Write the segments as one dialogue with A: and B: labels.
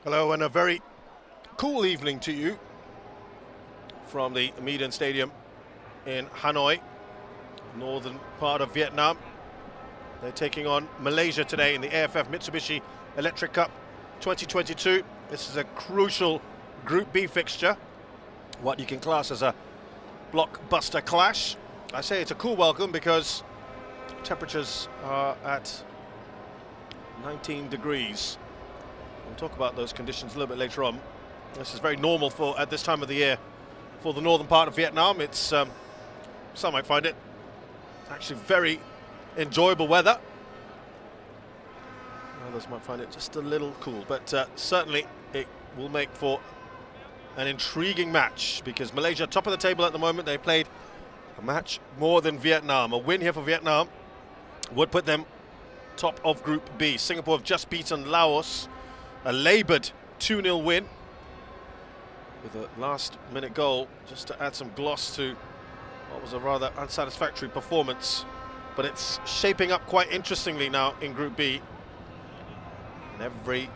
A: Hello, and a very cool evening to you from the Median Stadium in Hanoi, northern part of Vietnam. They're taking on Malaysia today in the AFF Mitsubishi Electric Cup 2022. This is a crucial Group B fixture, what you can class as a blockbuster clash. I say it's a cool welcome because temperatures are at 19 degrees. We'll talk about those conditions a little bit later on. This is very normal for at this time of the year for the northern part of Vietnam. It's some might find it actually very enjoyable weather. Others might find it just a little cool, but certainly it will make for an intriguing match because Malaysia top of the table at the moment. They played a match more than Vietnam. A win here for Vietnam would put them top of Group B. Singapore have just beaten Laos. A laboured 2-0 win with a last-minute goal just to add some gloss to what was a rather unsatisfactory performance. But it's shaping up quite interestingly now in Group B. And every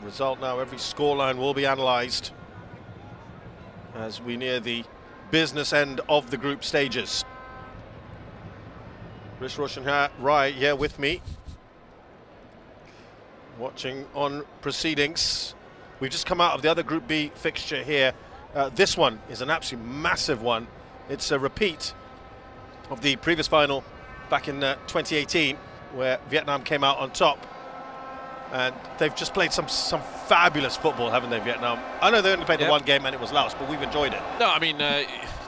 A: result now, every scoreline will be analysed as we near the business end of the group stages. Rish Roshan Rai here with me, watching on proceedings. We've just come out of the other Group B fixture here. This one is an absolutely massive one. It's a repeat of the previous final back in 2018, where Vietnam came out on top. And they've just played some fabulous football, haven't they, Vietnam? I know they only played the one game and it was Laos, but we've enjoyed it.
B: No, I mean,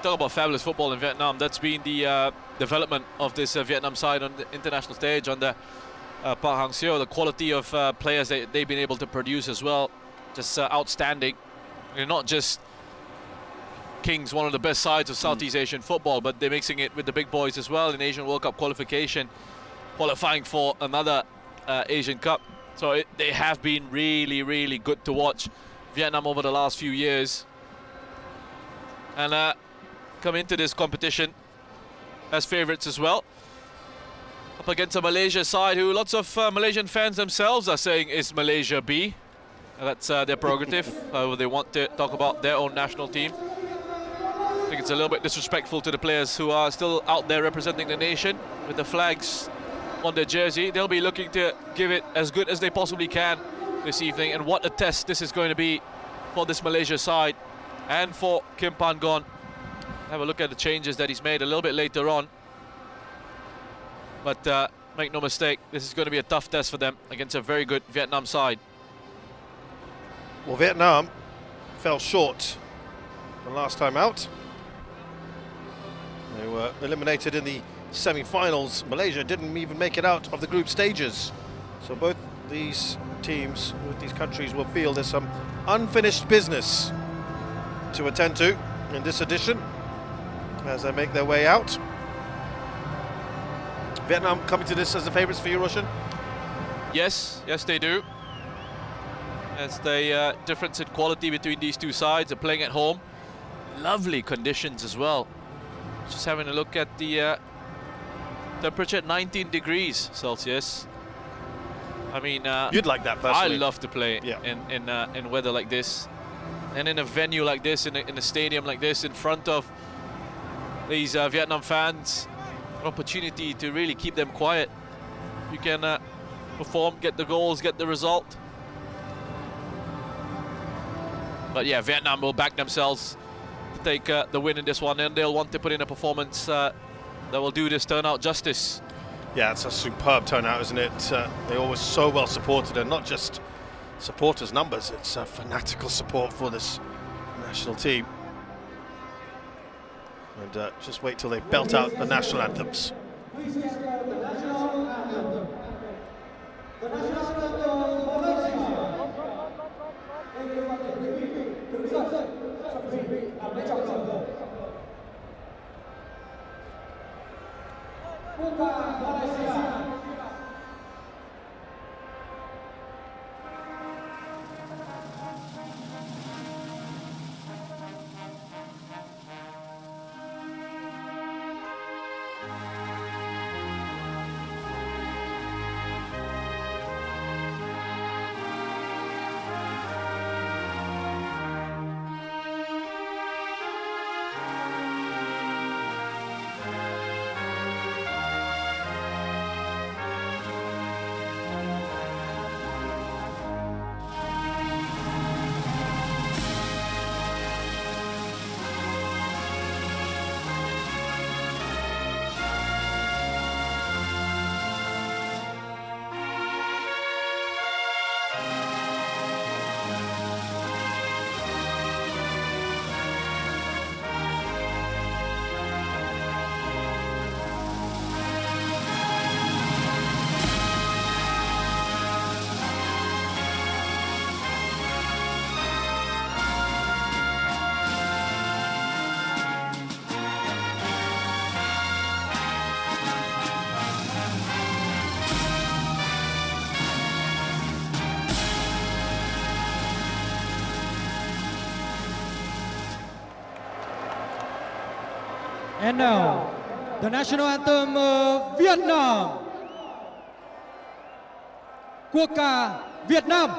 B: talk about fabulous football in Vietnam. That's been the development of this Vietnam side on the international stage under Park Hang-seo. The quality of players they've been able to produce as well, just outstanding. They're not just Kings, one of the best sides of Southeast Asian football, but they're mixing it with the big boys as well in Asian World Cup qualification, qualifying for another Asian Cup. So they have been really, really good to watch, Vietnam, over the last few years. And come into this competition as favourites as well, up against a Malaysia side who lots of Malaysian fans themselves are saying is Malaysia B. That's their prerogative. They want to talk about their own national team. I think it's a little bit disrespectful to the players who are still out there representing the nation with the flags on their jersey. They'll be looking to give it as good as they possibly can this evening, and what a test this is going to be for this Malaysia side and for Kim Pan-gon. Have a look at the changes that he's made a little bit later on, but make no mistake, this is going to be a tough test for them against a very good Vietnam side.
A: Well, Vietnam fell short the last time out. They were eliminated in the semi-finals. Malaysia didn't even make it out of the group stages. So both these teams, both these countries, will feel there's some unfinished business to attend to in this edition as they make their way out. Vietnam coming to this as the favourites for you, Roshan?
B: Yes, they do. As the difference in quality between these two sides. Are playing at home. Lovely conditions as well. Just having a look at the temperature at 19 degrees Celsius. I mean,
A: you'd like that personally.
B: I love to play in weather like this, and in a venue like this, in a stadium like this, in front of these Vietnam fans. An opportunity to really keep them quiet. You can perform, get the goals, get the result. But yeah, Vietnam will back themselves to take the win in this one, and they'll want to put in a performance that will do this turnout justice.
A: Yeah, it's a superb turnout, isn't it? They're always so well supported, and not just supporters' numbers. It's fanatical support for this national team. And just wait till they belt out the national anthems.
C: And now, the national anthem of Vietnam. Quốc ca Việt Nam.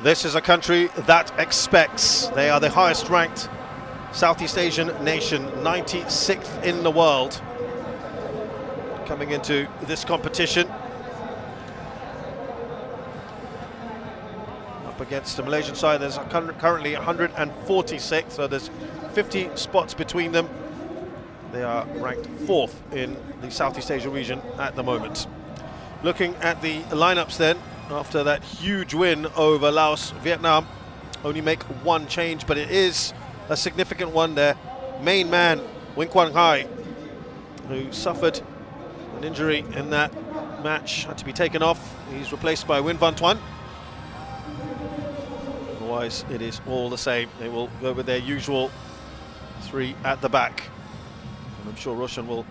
A: This is a country that expects. They are the highest ranked Southeast Asian nation, 96th in the world, coming into this competition. Up against the Malaysian side, there's currently 146, so there's 50 spots between them. They are ranked 4th in the Southeast Asia region at the moment. Looking at the lineups then, after that huge win over Laos, Vietnam only make one change, but it is a significant one. Their main man, Wing Quang Hai, who suffered an injury in that match, had to be taken off. He's replaced by Win Van Tuan. Otherwise, it is all the same. They will go with their usual 3 at the back. And I'm sure Roshan will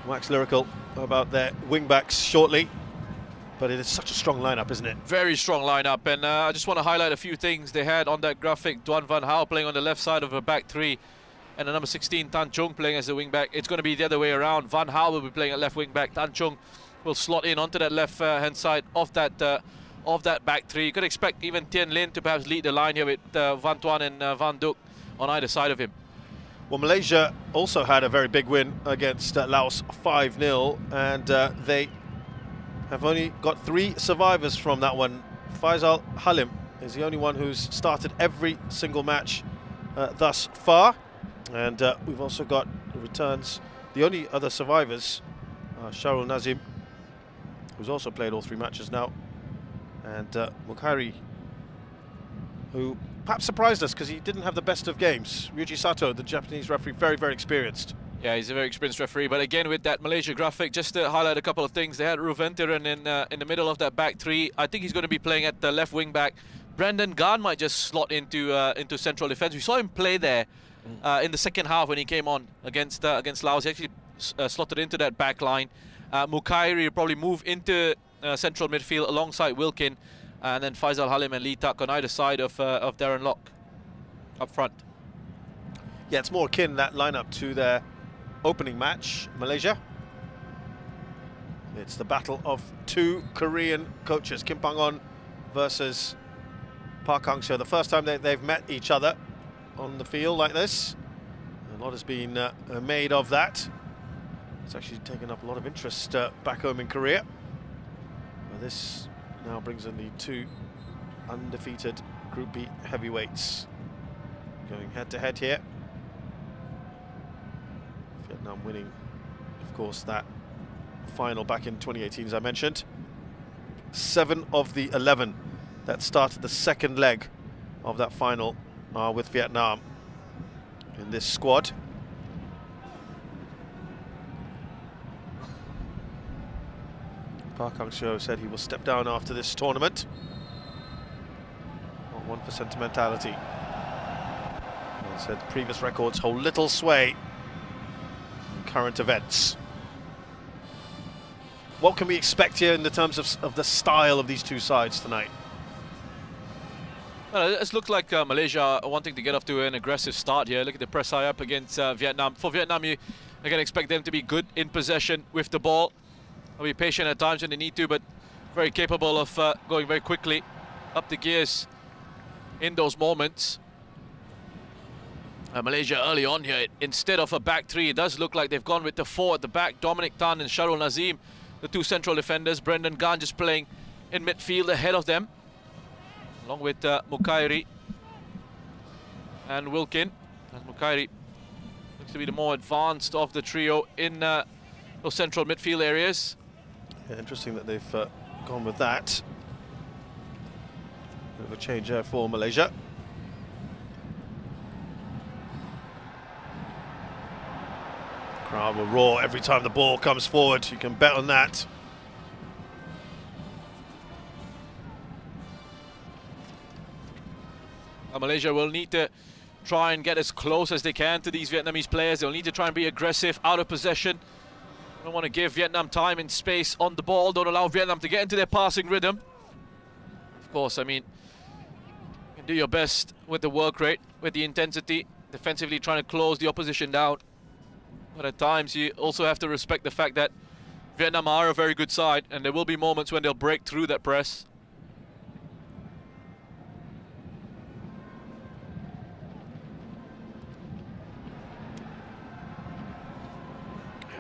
A: wax lyrical about their wing-backs shortly. But it is such a strong lineup, isn't it?
B: Very strong lineup, and I just want to highlight a few things they had on that graphic. Duan Van Hao playing on the left side of a back 3, and the number 16 Tan Chung playing as the wing back. It's going to be the other way around. Van Hao will be playing at left wing back. Tan Chung will slot in onto that left hand side of that back 3. You could expect even Tien Lin to perhaps lead the line here with Van Tuan and Van Duc on either side of him.
A: Well, Malaysia also had a very big win against Laos, 5-0, and they have only got 3 survivors from that one. Faisal Halim is the only one who's started every single match thus far. And we've also got returns. The only other survivors are Sharul Nazim, who's also played all 3 matches now, and Mukhari, who perhaps surprised us because he didn't have the best of games. Ryuji Sato, the Japanese referee, very, very experienced.
B: Yeah, he's a very experienced referee. But again, with that Malaysia graphic, just to highlight a couple of things, they had Ruventiran in the middle of that back three. I think he's going to be playing at the left wing back. Brendan Garn might just slot into central defence. We saw him play there in the second half when he came on against Laos. He actually slotted into that back line. Mukairi will probably move into central midfield alongside Wilkin, and then Faisal Halim and Lee Tak on either side of Darren Lock up front.
A: Yeah, it's more akin, that lineup, to their opening match, Malaysia. It's the battle of two Korean coaches, Kim Pang-on versus Park Hang-seo. The first time they've met each other on the field like this. A lot has been made of that. It's actually taken up a lot of interest back home in Korea. Well, this now brings in the two undefeated Group B heavyweights going head-to-head here. Vietnam winning, of course, that final back in 2018, as I mentioned. 7 of the 11 that started the second leg of that final are with Vietnam in this squad. Park Hang-seo said he will step down after this tournament. Not one for sentimentality. He said previous records hold little sway in current events. What can we expect here in the terms of the style of these two sides tonight?
B: Well, it's looked like Malaysia are wanting to get off to an aggressive start here. Look at the press high up against Vietnam. For Vietnam, you can expect them to be good in possession with the ball. They'll be patient at times when they need to, but very capable of going very quickly up the gears in those moments. Malaysia early on here, instead of a back three, it does look like they've gone with the 4 at the back. Dominic Tan and Sharul Nazim, the two central defenders. Brendan Garn just playing in midfield ahead of them, along with Mukairi and Wilkin. As Mukairi looks to be the more advanced of the trio in those central midfield areas.
A: Yeah, interesting that they've gone with that. Bit of a change there for Malaysia. Crowd will roar every time the ball comes forward. You can bet on that.
B: Malaysia will need to try and get as close as they can to these Vietnamese players. They'll need to try and be aggressive out of possession. Don't want to give Vietnam time and space on the ball. Don't allow Vietnam to get into their passing rhythm. Of course, I mean, you can do your best with the work rate, with the intensity, defensively trying to close the opposition down. But at times, you also have to respect the fact that Vietnam are a very good side, and there will be moments when they'll break through that press.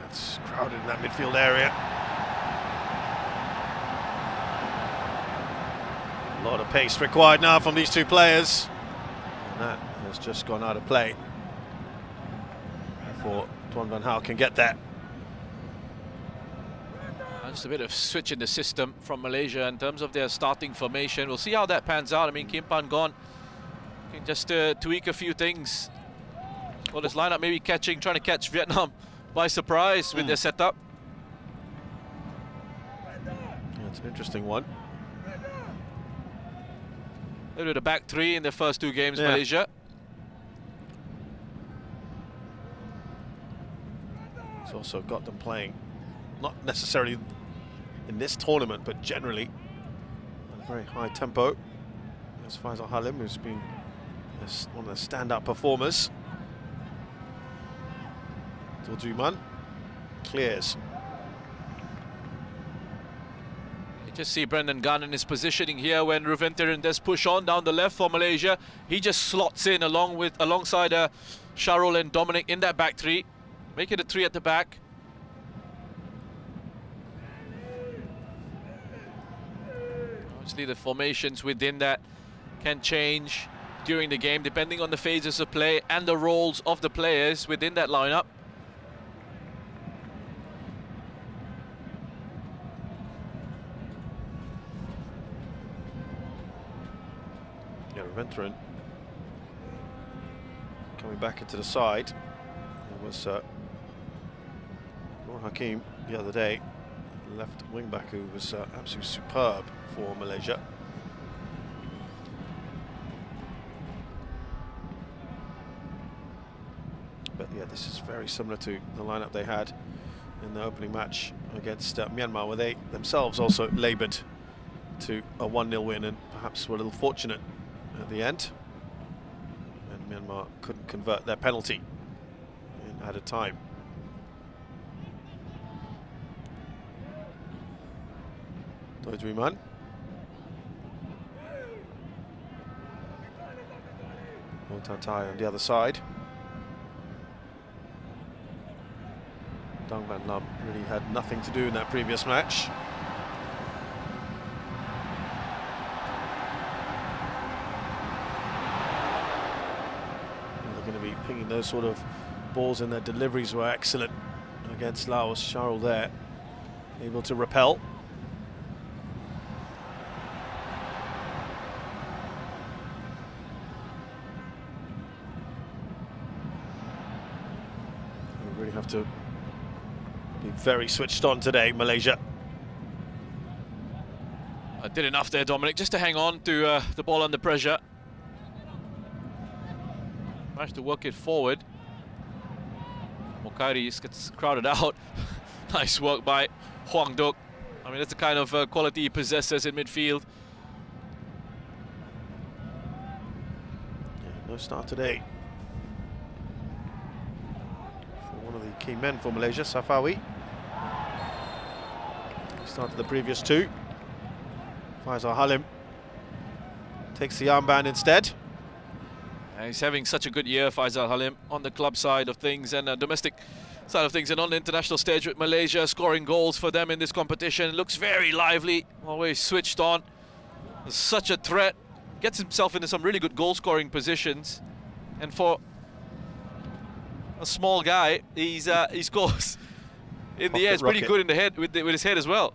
A: It's crowded in that midfield area. A lot of pace required now from these two players. And that has just gone out of play before Tuan Van Hal can get there.
B: Just a bit of switch in the system from Malaysia in terms of their starting formation. We'll see how that pans out. I mean, Kim Pang-on can just tweak a few things. Well, this lineup maybe trying to catch Vietnam by surprise with their setup.
A: Yeah, it's an interesting one.
B: They did a back three in their first 2 games,
A: Yeah.
B: Malaysia.
A: It's also got them playing, not necessarily in this tournament, but generally at a very high tempo. There's Faisal Halim, who's been one of the standout performers. Duman clears.
B: You just see Brendan Garn in his positioning here when Ruventiran does push on down the left for Malaysia. He just slots in alongside Sharul and Dominic in that back three, make it a 3 at the back. Obviously, the formations within that can change during the game depending on the phases of play and the roles of the players within that lineup.
A: Ruventiran coming back into the side. It was Hakim the other day, left wing back, who was absolutely superb for Malaysia. But yeah, this is very similar to the lineup they had in the opening match against Myanmar, where they themselves also laboured to a 1-0 win and perhaps were a little fortunate at the end. And Myanmar couldn't convert their penalty in added time. Doidriman. Montantai on the other side. Dang Van Lam really had nothing to do in that previous match. They're going to be pinging those sort of balls, and their deliveries were excellent against Laos. Charles there, able to repel. We really have to be very switched on today, Malaysia.
B: I did enough there, Dominic, just to hang on to the ball under pressure. Managed to work it forward. Mokairi gets crowded out. Nice work by Huang Duk. I mean, that's the kind of quality he possesses in midfield.
A: Yeah, no start today for one of the key men for Malaysia, Safawi. He started the previous two. Faisal Halim takes the armband instead.
B: He's having such a good year, Faisal Halim, on the club side of things and domestic side of things, and on the international stage with Malaysia, scoring goals for them in this competition. Looks very lively, always switched on. Such a threat. Gets himself into some really good goal-scoring positions. And for a small guy, he scores in the air. It's pretty good in the head, with his head as well.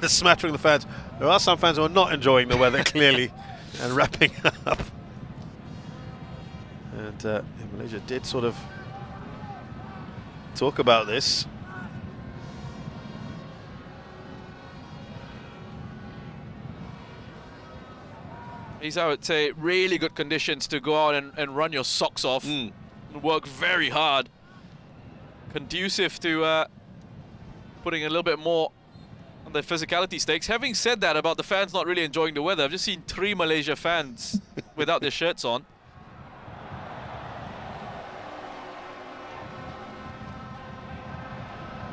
A: The smattering of the fans. There are some fans who are not enjoying the weather, clearly, and wrapping up. And yeah, Malaysia did sort of talk about this.
B: These, I would say, really good conditions to go out and run your socks off and work very hard. Conducive to putting a little bit more on the physicality stakes. Having said that about the fans not really enjoying the weather, I've just seen 3 Malaysia fans without their shirts on.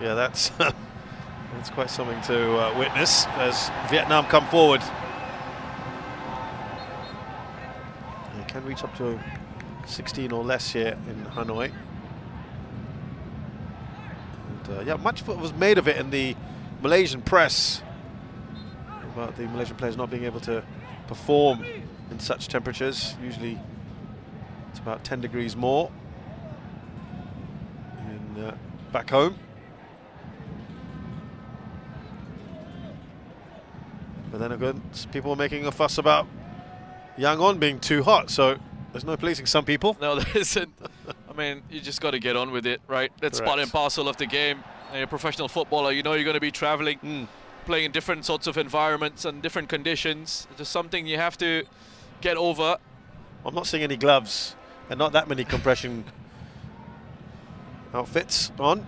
A: Yeah, that's quite something to witness as Vietnam come forward. They can reach up to 16 or less here in Hanoi. And yeah, much was made of it in the Malaysian press about the Malaysian players not being able to perform in such temperatures. Usually it's about 10 degrees more in back home. But then again, people were making a fuss about Yangon being too hot, so there's no policing some people.
B: No, there isn't. I mean, you just got to get on with it, right? That's part and parcel of the game. You're a professional footballer, you know you're going to be traveling, playing in different sorts of environments and different conditions. It's just something you have to get over.
A: I'm not seeing any gloves and not that many compression outfits on.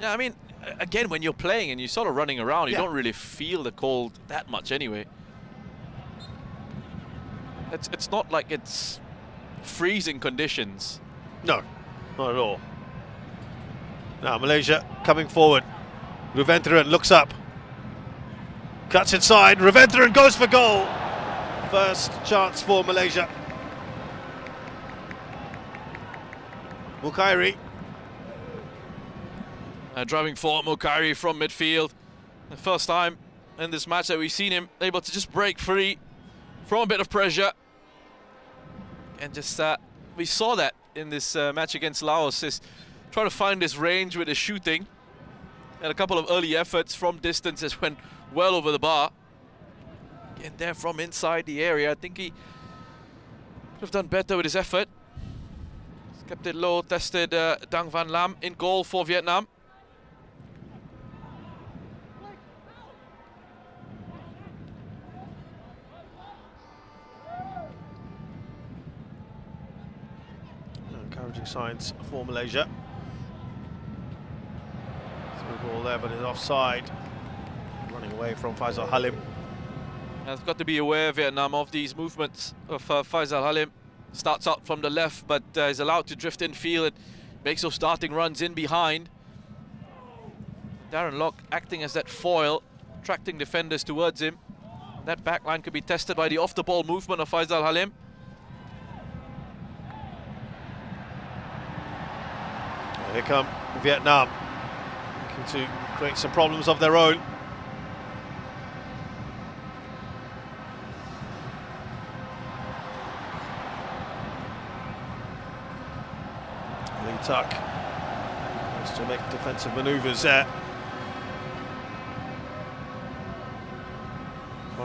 B: Yeah, I mean, again, when you're playing and you're sort of running around, you don't really feel the cold that much anyway. It's not like it's freezing conditions.
A: No, not at all. Now Malaysia coming forward. Ruventharan looks up. Cuts inside. Ruventharan goes for goal. First chance for Malaysia. Mokairi.
B: Driving forward, Mokairi from midfield. The first time in this match that we've seen him able to just break free from a bit of pressure. And just, we saw that in this match against Laos, is trying to find his range with his shooting. And a couple of early efforts from distances went well over the bar. And there from inside the area, I think he Could have done better with his effort. He's kept it low, tested Dang Van Lam in goal for Vietnam.
A: Encouraging signs for Malaysia. Through ball there, but it's offside. Running away from Faisal Halim.
B: Has got to be aware, Vietnam, of these movements of Faisal Halim. Starts out from the left, but is allowed to drift in field and makes those starting runs in behind. Darren Lock acting as that foil, attracting defenders towards him. That back line could be tested by the off-the-ball movement of Faisal Halim.
A: Here come Vietnam, looking to create some problems of their own. Lee Tuck has to make defensive manoeuvres there.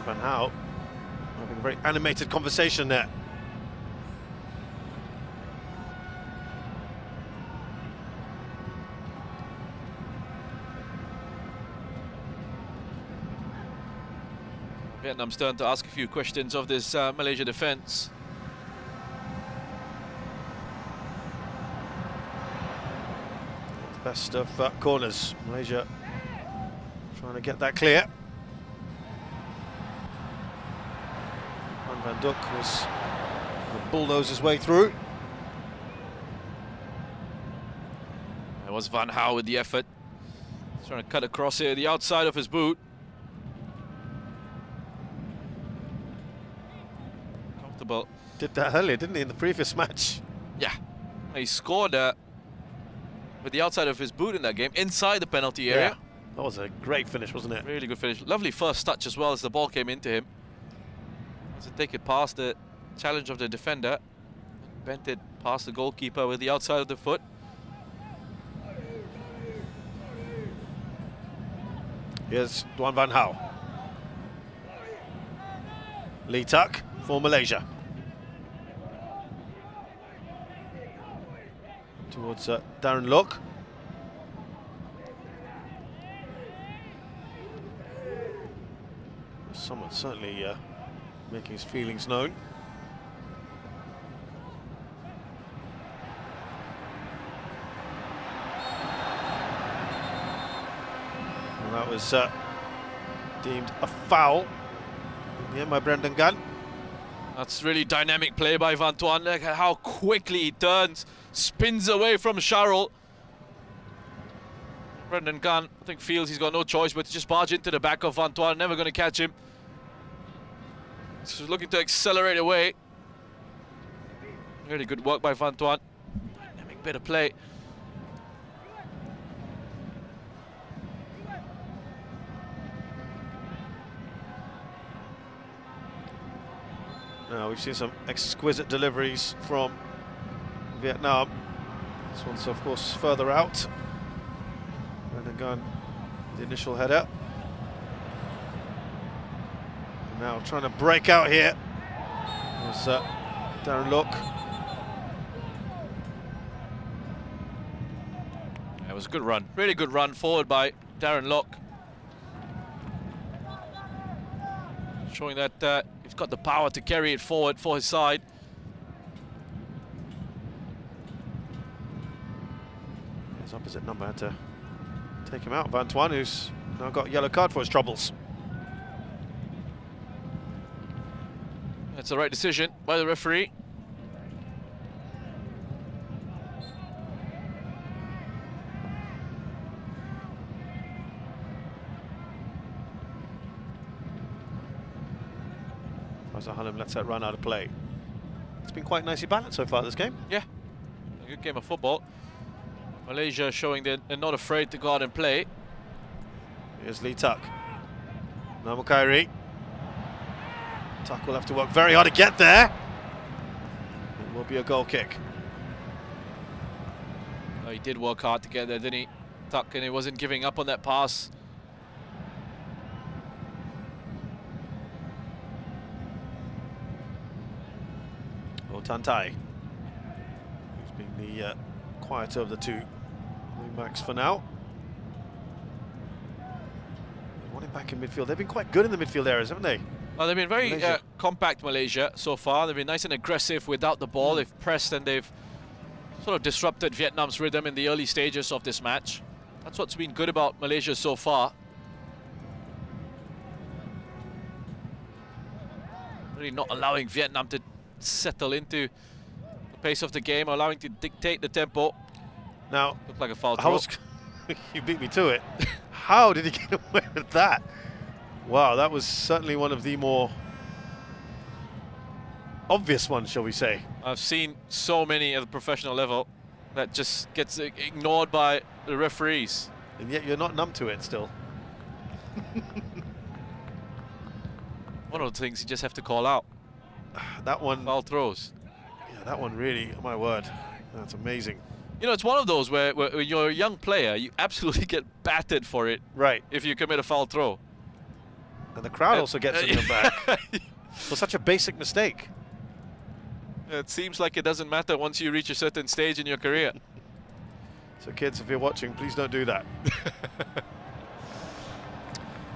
A: Van Hao having a very animated conversation there.
B: Vietnam's turn to ask a few questions of this Malaysia defence.
A: Best of corners. Malaysia trying to get that clear. Van Dijk was bulldoze his way through.
B: It was Van Hao with the effort. He's trying to cut across here, the outside of his boot. Comfortable.
A: Did that earlier, didn't he, in the previous match?
B: Yeah. He scored with the outside of his boot in that game, inside the penalty area.
A: Yeah. That was a great finish, wasn't it?
B: Really good finish. Lovely first touch as well as the ball came into him. To take it past the challenge of the defender, bent it past the goalkeeper with the outside of the foot.
A: Here's Duan Van Hao. Lee Tuck for Malaysia. Towards Darren Lock. Someone certainly making his feelings known. Well, that was deemed a foul in the end by Brendan Gunn.
B: That's really dynamic play by Van Tuan. Look at how quickly he turns, spins away from Sharrell. Brendan Gunn, I think, feels he's got no choice but to just barge into the back of Van Tuan. Never going to catch him. He's looking to accelerate away. Really good work by Van Tuan. Dynamic bit of play.
A: Now we've seen some exquisite deliveries from Vietnam. This one's of course further out. Brendan Gunn, the initial header. Now trying to break out here was Darren Lock.
B: It was a good run, really good run forward by Darren Lock. Showing that he's got the power to carry it forward for his side.
A: His opposite number had to take him out. Van Tuan, who's now got a yellow card for his troubles.
B: That's the right decision by the referee.
A: Faisal Halim lets that run out of play. It's been quite nicely balanced so far this game.
B: Yeah, a good game of football. Malaysia showing they're not afraid to go out and play.
A: Here's Lee Tuck. Namukairi. Tuck will have to work very hard to get there. It will be a goal kick.
B: Oh, he did work hard to get there, didn't he? Tuck, and he wasn't giving up on that pass.
A: Well, Tan Tai, who's been the quieter of the two wing-backs for now. They want him back in midfield. They've been quite good in the midfield areas, haven't they?
B: Well, they've been very
A: Malaysia.
B: compact, Malaysia, so far. They've been nice and aggressive without the ball. They've pressed and they've sort of disrupted Vietnam's rhythm in the early stages of this match. That's what's been good about Malaysia so far. Really not allowing Vietnam to settle into the pace of the game, allowing to dictate the tempo.
A: Now,
B: looked like a foul throw.
A: You beat me to it. How did he get away with that? Wow, that was certainly one of the more obvious ones, shall we say.
B: I've seen so many at the professional level that just gets ignored by the referees.
A: And yet you're not numb to it still.
B: One of the things you just have to call out.
A: That one.
B: Foul throws.
A: Yeah, that one really, oh my word, that's amazing.
B: You know, it's one of those where when you're a young player, you absolutely get battered for it.
A: Right.
B: If you commit a foul throw.
A: And the crowd also gets on your back for such a basic mistake.
B: It seems like it doesn't matter once you reach a certain stage in your career.
A: So kids, if you're watching, please don't do that.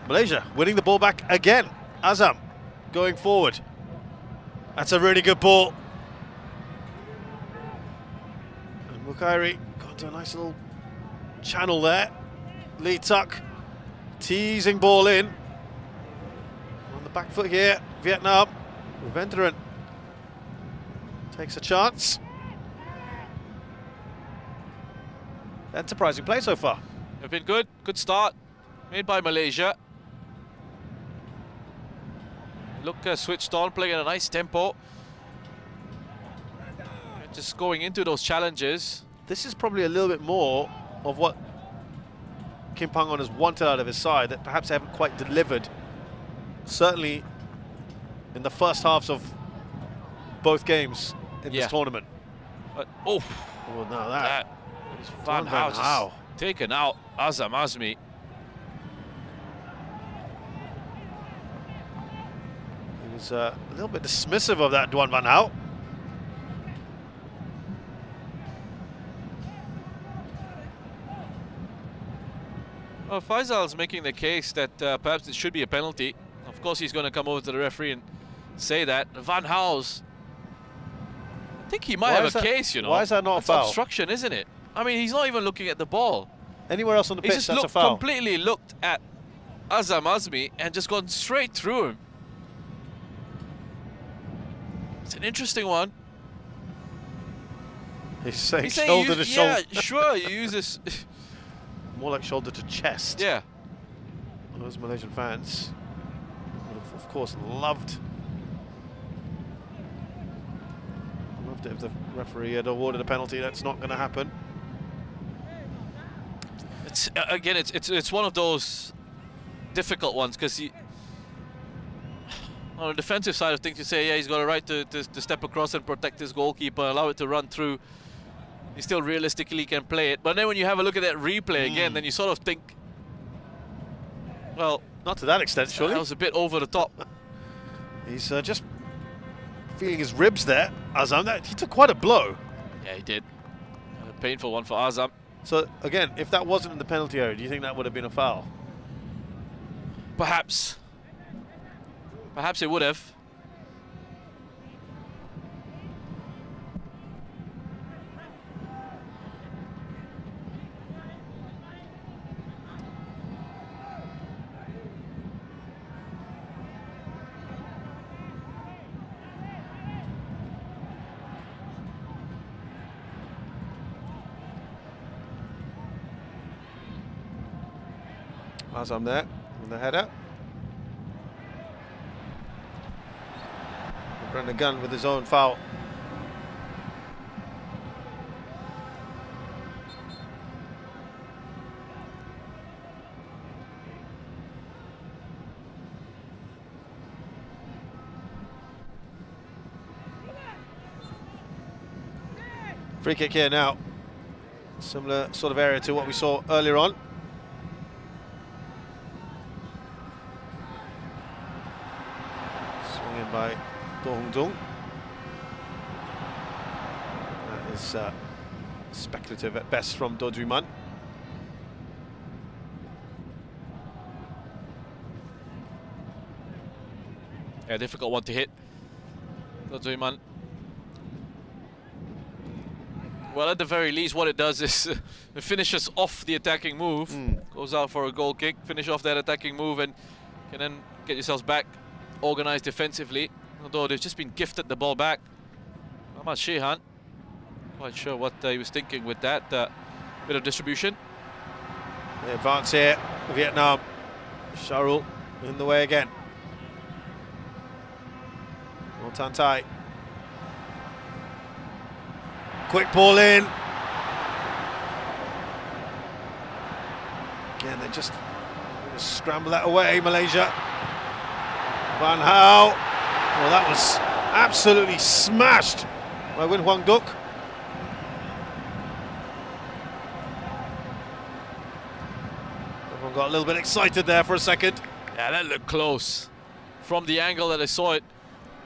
A: Malaysia winning the ball back again. Azam going forward. That's a really good ball. And Mukairi got to a nice little channel there. Lee Tuck teasing ball in. On the back foot here, Vietnam. Ravendran takes a chance. Enterprising play so far.
B: They've been good. Good start made by Malaysia. Look switched on, playing at a nice tempo. Just going into those challenges.
A: This is probably a little bit more of what Kim Pang-on has wanted out of his side, that perhaps they haven't quite delivered. Certainly in the first halves of both games in this tournament.
B: But, oh,
A: well, now that
B: is Van Hao just taken out. Azam Azmi.
A: He was a little bit dismissive of that, Duan Van Hao.
B: Well, Faisal's making the case that perhaps it should be a penalty. Of course, he's going to come over to the referee and say that. Van Haal's, I think he might have a case, you know.
A: Why is that not a
B: That's
A: foul?
B: obstruction, isn't it? I mean, he's not even looking at the ball.
A: Anywhere else on the pitch,
B: He's
A: that's
B: just
A: a foul.
B: completely looked at Azam Azmi and just gone straight through him. It's an interesting one.
A: He's saying shoulder to shoulder.
B: Yeah, sure, you use this.
A: More like shoulder to chest.
B: Yeah.
A: Those Malaysian fans would have, of course, loved it if the referee had awarded a penalty. That's not going to happen.
B: It's again, it's one of those difficult ones, because on the defensive side of things, you say, yeah, he's got a right to step across and protect his goalkeeper, allow it to run through. He still realistically can play it. But then when you have a look at that replay again, then you sort of think, well,
A: not to that extent, surely.
B: That was a bit over the top.
A: He's just feeling his ribs there, Azam. He took quite a blow.
B: Yeah, he did. A painful one for Azam.
A: So, again, if that wasn't in the penalty area, do you think that would have been a foul?
B: Perhaps. Perhaps it would have.
A: Azam there, with the header. Brendan Gunn with his own foul. Free kick here now. Similar sort of area to what we saw earlier on. Swung in by Do Hung Dung. was speculative at best from Do Man.
B: Yeah, difficult one to hit. Do Man. Well, at the very least, what it does is it finishes off the attacking move, goes out for a goal kick, finish off that attacking move, and can then get yourselves back organized defensively. Although they've just been gifted the ball back. Ahmad Shehan, quite sure what he was thinking with that bit of distribution.
A: They advance here, Vietnam. Sharul in the way again. Tan Tai. Quick ball in. Again, they just scramble that away, Malaysia. Van Hao. Well, that was absolutely smashed by Win Huang Duc. Everyone got a little bit excited there for a second.
B: Yeah, that looked close. From the angle that I saw it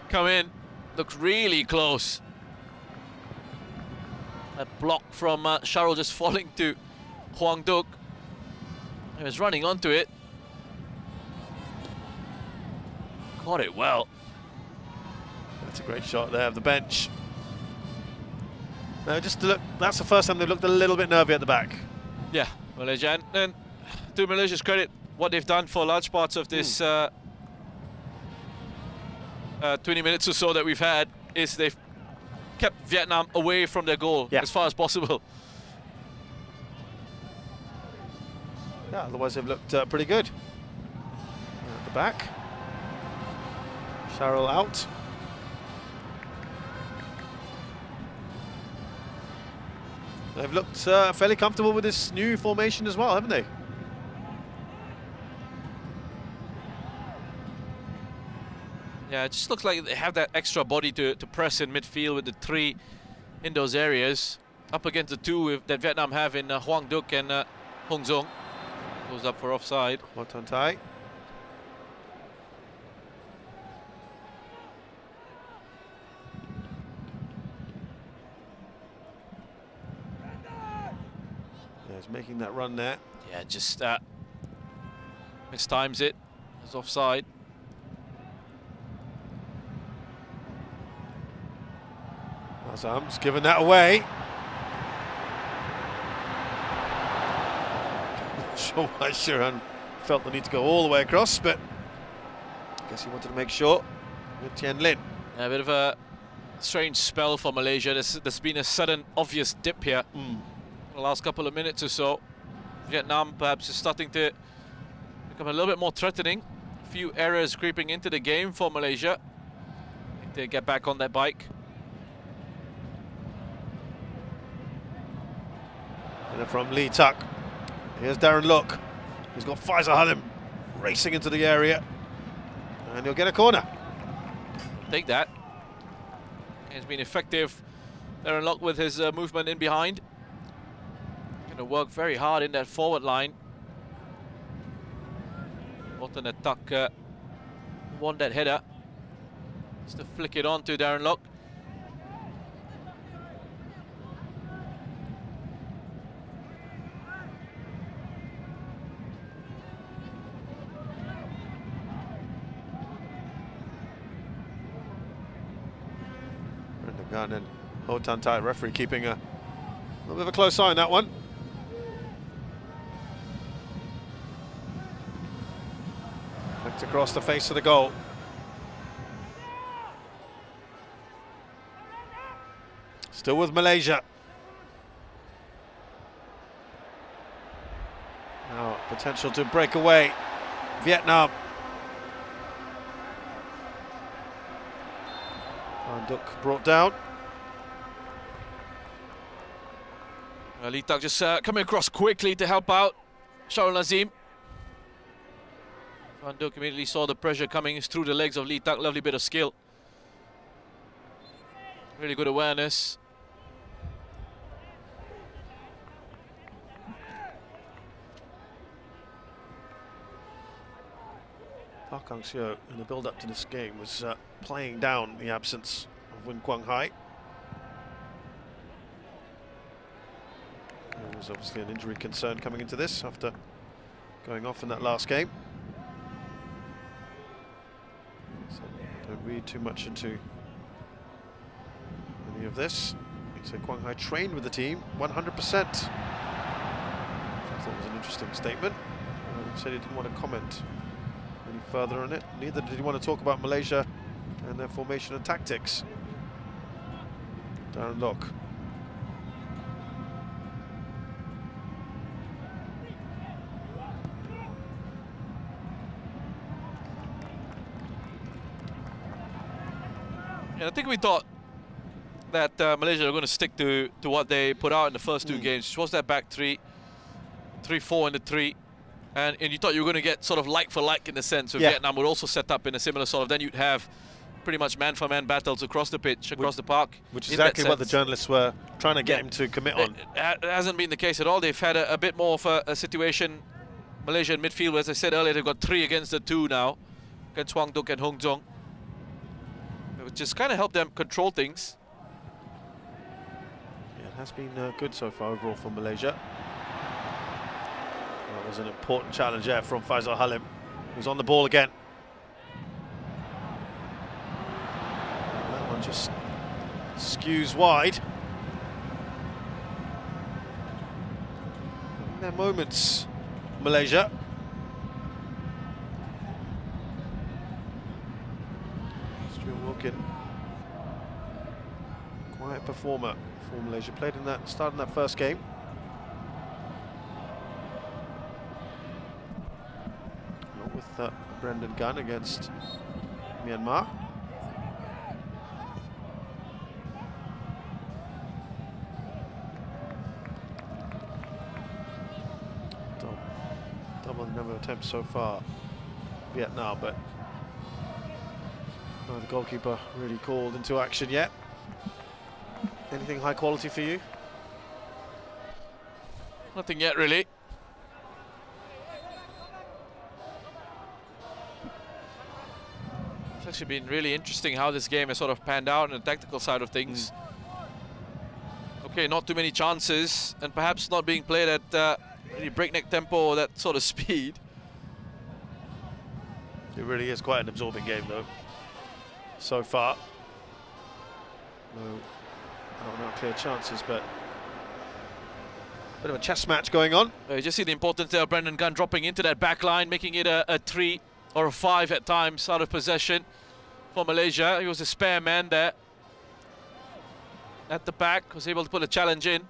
B: come in, looked really close. A block from Sharul just falling to Huang Duc. He was running onto it. Caught it well.
A: That's a great shot there of the bench. No, just to look, that's the first time they've looked a little bit nervy at the back.
B: Yeah, Malaysia. And to Malaysia's credit, what they've done for large parts of this 20 minutes or so that we've had is they've kept Vietnam away from their goal as far as possible.
A: Yeah, otherwise they've looked pretty good. At the back. Sharul out. They've looked fairly comfortable with this new formation as well, haven't they?
B: Yeah, it just looks like they have that extra body to press in midfield with the three in those areas. Up against the two that Vietnam have in Huang Duc and Hong Zong. Goes up for offside.
A: Tan Tai. Yeah, he's making that run there.
B: Yeah, just mistimes it. It's offside.
A: Azam's given that away. Not sure why Shehan felt the need to go all the way across, but I guess he wanted to make sure with Tien Lin.
B: A bit of a strange spell for Malaysia. There's been a sudden, obvious dip here in the last couple of minutes or so. Vietnam perhaps is starting to become a little bit more threatening. A few errors creeping into the game for Malaysia. Need to get back on that bike.
A: And from Lee Tuck. Here's Darren Look. He's got Faisal Halim racing into the area. And he'll get a corner.
B: Take that. He's been effective. Darren Lock with his movement in behind. Going to work very hard in that forward line. Morton and Tuck won that header. Just to flick it on to Darren Lock.
A: And Ho Tan Tai, referee, keeping a little bit of a close eye on that one. Flicked across the face of the goal. Still with Malaysia. Now potential to break away. Vietnam. Duc brought down.
B: Lee Tuck just coming across quickly to help out Sharul Nazim. Van Duc immediately saw the pressure coming through the legs of Lee Tuck. Lovely bit of skill. Really good awareness.
A: Park Hang-seo in the build-up to this game was playing down the absence of Win Kwang Hai. was obviously an injury concern coming into this after going off in that last game. So don't read too much into any of this. He said Quang Hai trained with the team 100%. Which I thought was an interesting statement. He said he didn't want to comment any further on it. Neither did he want to talk about Malaysia and their formation and tactics. Darren Lock.
B: And I think we thought that Malaysia were going to stick to what they put out in the first two games, which was that back 3-4 in the 3. And you thought you were going to get sort of like for like in the sense of Vietnam would also set up in a similar sort of, then you'd have pretty much man-for-man battles across the pitch, across the park.
A: Which is exactly what the journalists were trying to get him to commit on.
B: It hasn't been the case at all. They've had a bit more of a situation. Malaysia in midfield, as I said earlier, they've got 3 against the 2 now, against Wang Duk and Hong Zhong. It just kind of helped them control things.
A: Yeah, it has been good so far overall for Malaysia. That was an important challenge there from Faisal Halim, who's on the ball again. That one just skews wide. In their moments, Malaysia. Stuart Wilkin, quiet performer for Malaysia. Played in that, started in that first game. Not with Brendan Gunn against Myanmar. Double the number of attempts so far, Vietnam, but no, the goalkeeper really called into action yet. Anything high quality for you?
B: Nothing yet, really. It's actually been really interesting how this game has sort of panned out on the tactical side of things. Okay, not too many chances, and perhaps not being played at really breakneck tempo or that sort of speed.
A: It really is quite an absorbing game, though, so far. No clear chances, but a bit of a chess match going on.
B: You just see the importance there of Brendan Gunn dropping into that back line, making it a 3 or a 5 at times out of possession for Malaysia. He was a spare man there at the back, was able to put a challenge in.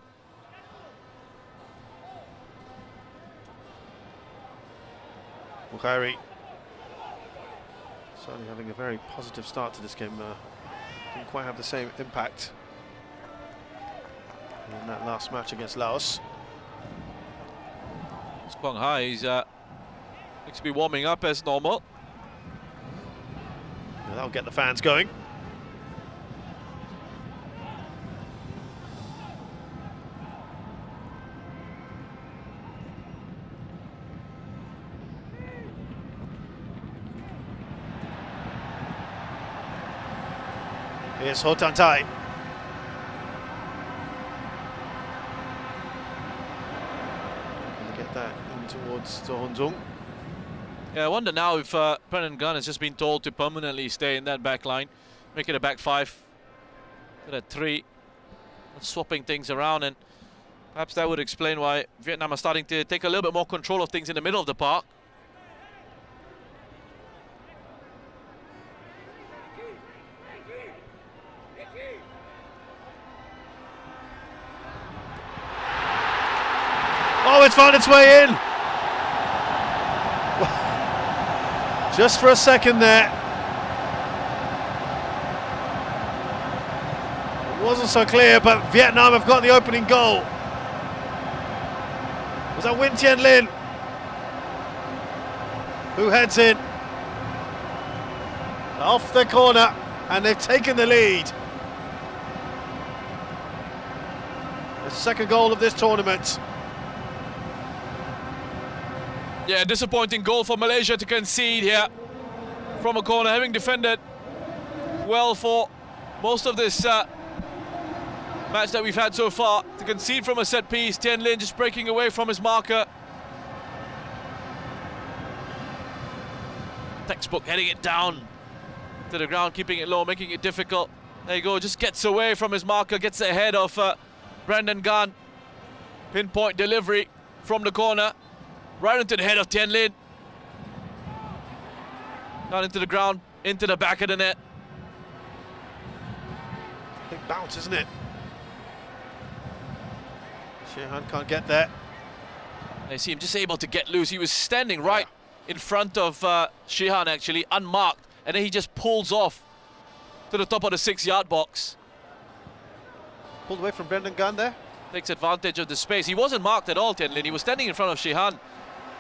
A: Bukhairi certainly having a very positive start to this game. Didn't quite have the same impact in that last match against Laos.
B: It's Quang Hai. He's looks to be warming up as normal.
A: Yeah, that'll get the fans going. Here's Ho Tan Tai. Going to get that in towards Hong Zhong.
B: Yeah, I wonder now if Brendan Gunn has just been told to permanently stay in that back line, make it a back 5, at a 3, swapping things around, and perhaps that would explain why Vietnam are starting to take a little bit more control of things in the middle of the park.
A: Oh, it's found its way in! Just for a second there. It wasn't so clear, but Vietnam have got the opening goal. Was that Win Tien Lin who heads in off the corner, and they've taken the lead. The second goal of this tournament.
B: Yeah, disappointing goal for Malaysia to concede here from a corner, having defended well for most of this match that we've had so far. To concede from a set piece, Tien Lin just breaking away from his marker. Textbook heading it down to the ground, keeping it low, making it difficult. There you go, just gets away from his marker, gets ahead of Brandon Gan. Pinpoint delivery from the corner, right into the head of Tien Lin. Down into the ground, into the back of the net.
A: Big bounce, isn't it? Shehan can't get there.
B: I see him just able to get loose. He was standing right in front of Shehan, actually, unmarked, and then he just pulls off to the top of the 6-yard box.
A: Pulled away from Brendan Gunn there.
B: Takes advantage of the space. He wasn't marked at all, Tien Lin. He was standing in front of Shehan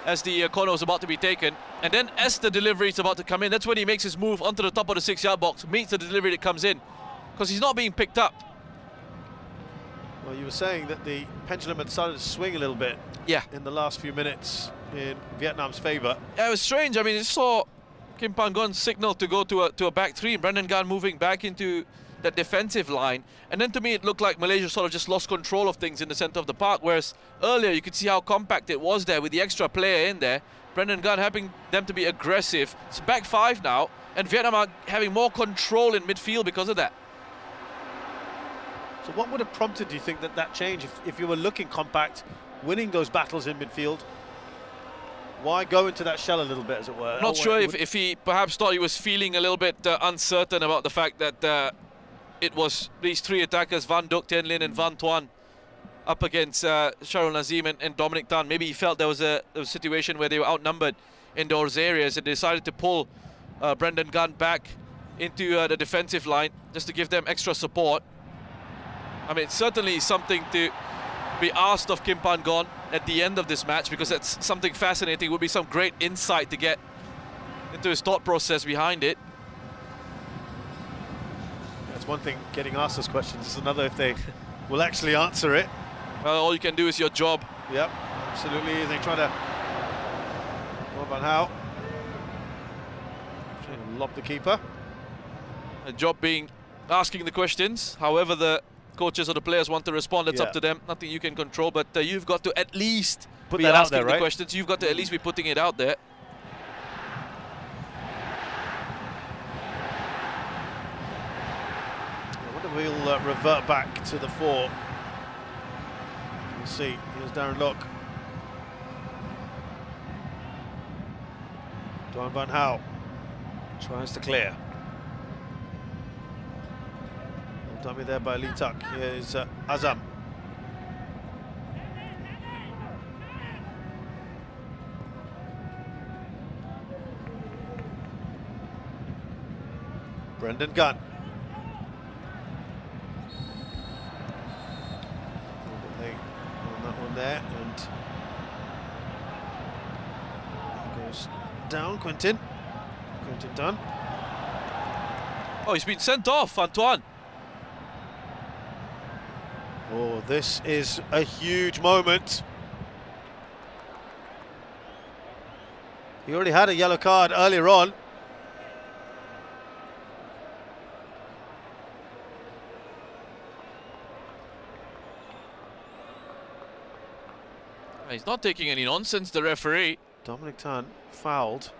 B: as the corner was about to be taken. And then as the delivery is about to come in, that's when he makes his move onto the top of the 6-yard box, meets the delivery that comes in, because he's not being picked up.
A: Well, you were saying that the pendulum had started to swing a little bit in the last few minutes in Vietnam's favour.
B: Yeah, it was strange. I mean, you saw Kim Pan-gon signal to go to a back three, and Brendan Gan moving back into that defensive line. And then to me, it looked like Malaysia sort of just lost control of things in the centre of the park, whereas earlier you could see how compact it was there with the extra player in there. Brendan Gan helping them to be aggressive. It's back 5 now, and Vietnam are having more control in midfield because of that.
A: So what would have prompted, do you think, that change? If you were looking compact, winning those battles in midfield, why go into that shell a little bit, as it were?
B: Not sure if he perhaps thought he was feeling a little bit uncertain about the fact that it was these 3 attackers, Van Duc, Tien Lin and Van Tuan, up against Sharul Nazim and Dominic Tan. Maybe he felt there was a situation where they were outnumbered in those areas and decided to pull Brendan Gan back into the defensive line just to give them extra support. I mean, it's certainly something to be asked of Kim Pan-gon at the end of this match, because that's something fascinating. It would be some great insight to get into his thought process behind it.
A: That's one thing, getting asked those questions. It's another if they will actually answer it.
B: Well, all you can do is your job.
A: Yep, absolutely. They try to... Van Hal trying to lob the keeper.
B: The job being asking the questions. However the coaches or the players want to respond, it's up to them. Nothing you can control, but you've got to at least be asking the questions. You've got to at least be putting it out there.
A: I wonder if we'll revert back to the 4. We'll see. Here's Darren Lock. Duan Van Hal tries to clear. Dummy there by Lee Tuck. Here's Azam. Brendan Gunn. A little bit late on that one there, and he goes down. Quentin Dunn.
B: Oh, he's been sent off, Antoine.
A: Oh, this is a huge moment. He already had a yellow card earlier on.
B: He's not taking any nonsense, the referee.
A: Dominic Tan fouled.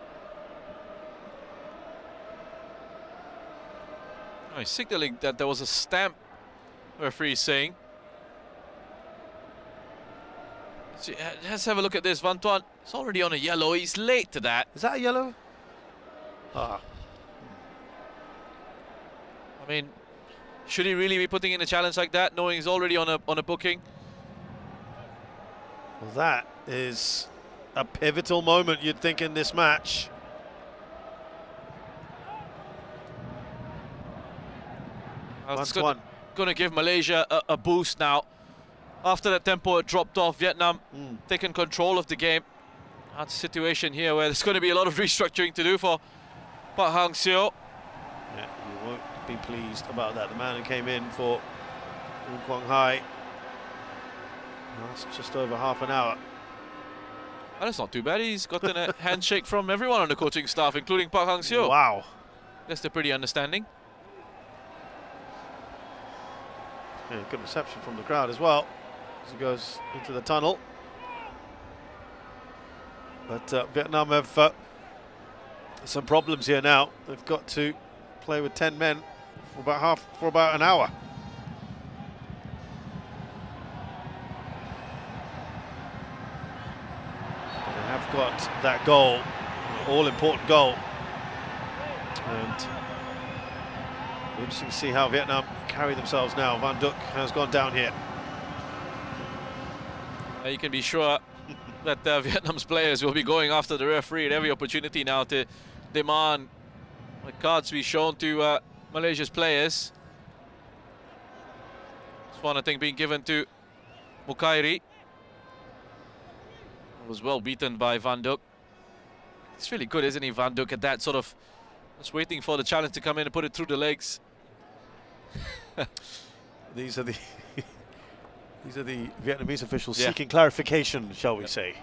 B: Oh, he's signalling that there was a stamp, referee saying. So, let's have a look at this. Van Tuan, it's already on a yellow. He's late to that.
A: Is that a yellow? Ah.
B: I mean, should he really be putting in a challenge like that, knowing he's already on a booking?
A: Well, that is a pivotal moment, you'd think, in this match.
B: It's going to give Malaysia a boost now. After that tempo had dropped off, Vietnam taken control of the game. That's a situation here where there's going to be a lot of restructuring to do for Park Hang-seo.
A: Yeah, you won't be pleased about that. The man who came in for Woon Kwang Hai. That's just over half an hour.
B: And that's not too bad. He's gotten a handshake from everyone on the coaching staff, including Park Hang-seo.
A: Wow.
B: Guess they're pretty understanding.
A: Yeah, good reception from the crowd as well as he goes into the tunnel. But Vietnam have some problems here now. They've got to play with 10 men for about an hour. They have got that goal, all-important goal, and interesting to see how Vietnam carry themselves now. Van Dijk has gone down here.
B: You can be sure that Vietnam's players will be going after the referee at every opportunity now to demand the cards be shown to Malaysia's players. This one, I think, being given to Mukairi. Was well beaten by Van Dijk. It's really good, isn't he, Van Dijk, at that sort of just waiting for the challenge to come in and put it through the legs.
A: These are the Vietnamese officials seeking clarification, shall we say.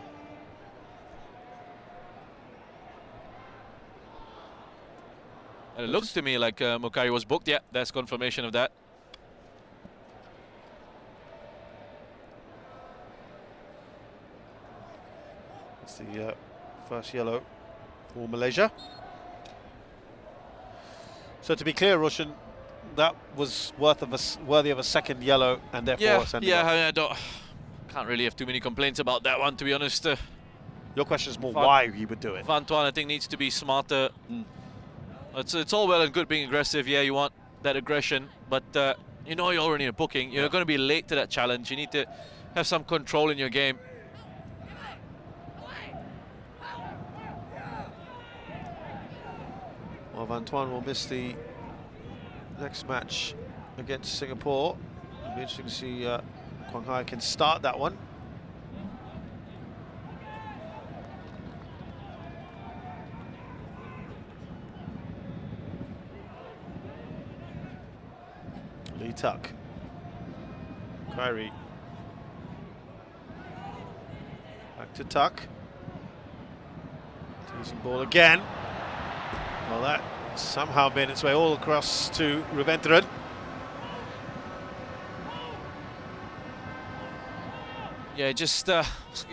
B: And it looks to me like Mukairi was booked. Yeah, that's confirmation of that.
A: It's the first yellow for Malaysia. So to be clear, Roshan, that was worthy of a second yellow, and therefore a sending off.
B: I can't really have too many complaints about that one, to be honest.
A: Your question is more why he would do it.
B: Van Tuan, I think, needs to be smarter. It's all well and good being aggressive. Yeah, you want that aggression, but you know you're already in a booking. You're going to be late to that challenge. You need to have some control in your game.
A: Well, Van Tuan will miss the next match against Singapore. It'll be interesting to see Quang Hai can start that one. Lee Tuck. Kyrie. Back to Tuck. Teasing ball again. Well, that somehow made its way all across to Reventren.
B: Yeah, just to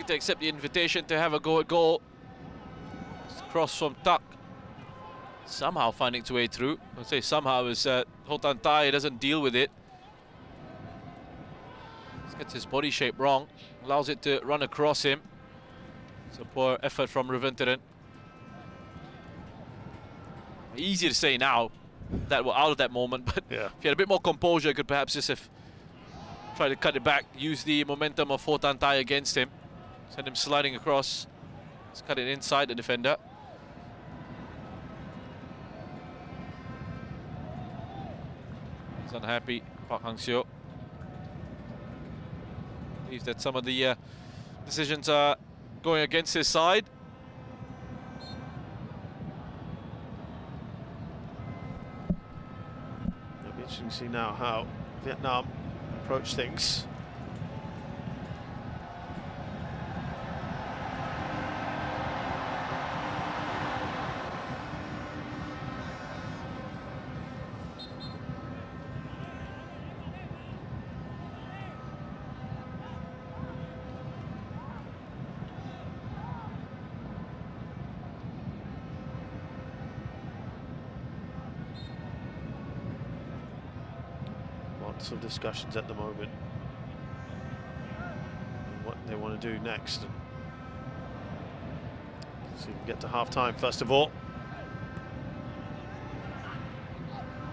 B: accept the invitation to have a go at goal. Cross from Tuck. Somehow finding its way through. I'd say somehow is Ho Tan Tai doesn't deal with it. Gets his body shape wrong. Allows it to run across him. It's a poor effort from Reventren. Easy to say now that we're out of that moment, but if you had a bit more composure, could perhaps just have tried to cut it back, use the momentum of Ho Tan Tai against him, send him sliding across. Let's cut it inside the defender. He's unhappy, Park Hang-seo. Believes that some of the decisions are going against his side.
A: It'll be interesting to see now how Vietnam approach things. Lots of discussions at the moment on what they want to do next. So you can get to half-time first of all.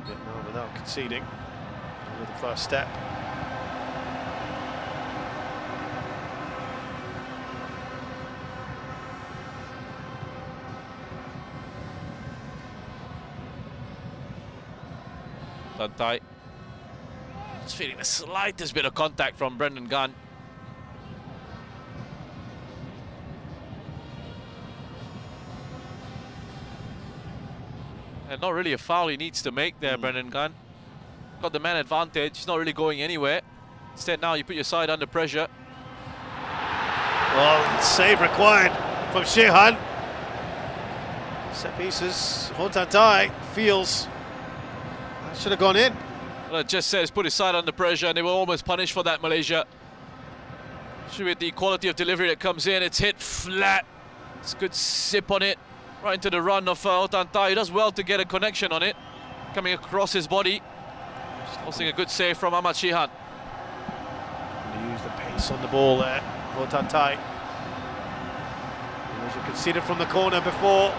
A: Vietnam without conceding with the first step.
B: Tan Tai. Just feeling the slightest bit of contact from Brendan Gunn. And not really a foul he needs to make there, Brendan Gunn. Got the man advantage, he's not really going anywhere. Instead now you put your side under pressure.
A: Well, save required from Shehan. Set pieces, Ho Tan Tai feels that should have gone in.
B: Well, it just says put his side under pressure, and they were almost punished for that, Malaysia. Especially with the quality of delivery that comes in, it's hit flat. It's a good sip on it, right into the run of Otantai. He does well to get a connection on it, coming across his body. Forcing a good save from Ahmad Shihan.
A: Going to use the pace on the ball there, Otantai. As you conceded from the corner before.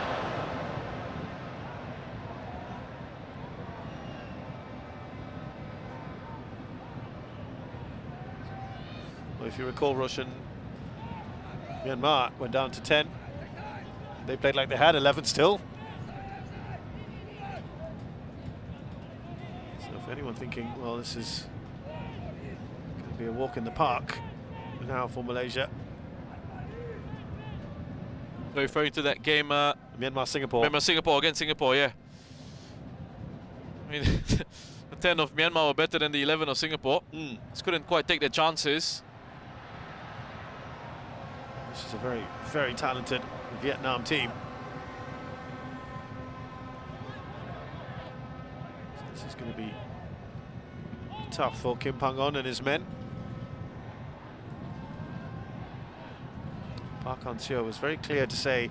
A: Well, if you recall, Roshan, Myanmar went down to 10. They played like they had 11 still. So if anyone thinking, well, this is going to be a walk in the park now for Malaysia.
B: Referring to that game,
A: Myanmar-Singapore.
B: Myanmar-Singapore, against Singapore, yeah. I mean, the 10 of Myanmar were better than the 11 of Singapore. Just couldn't quite take their chances.
A: This is a very, very talented Vietnam team. So this is going to be tough for Kim Pang-on and his men. Park Hang-seo was very clear to say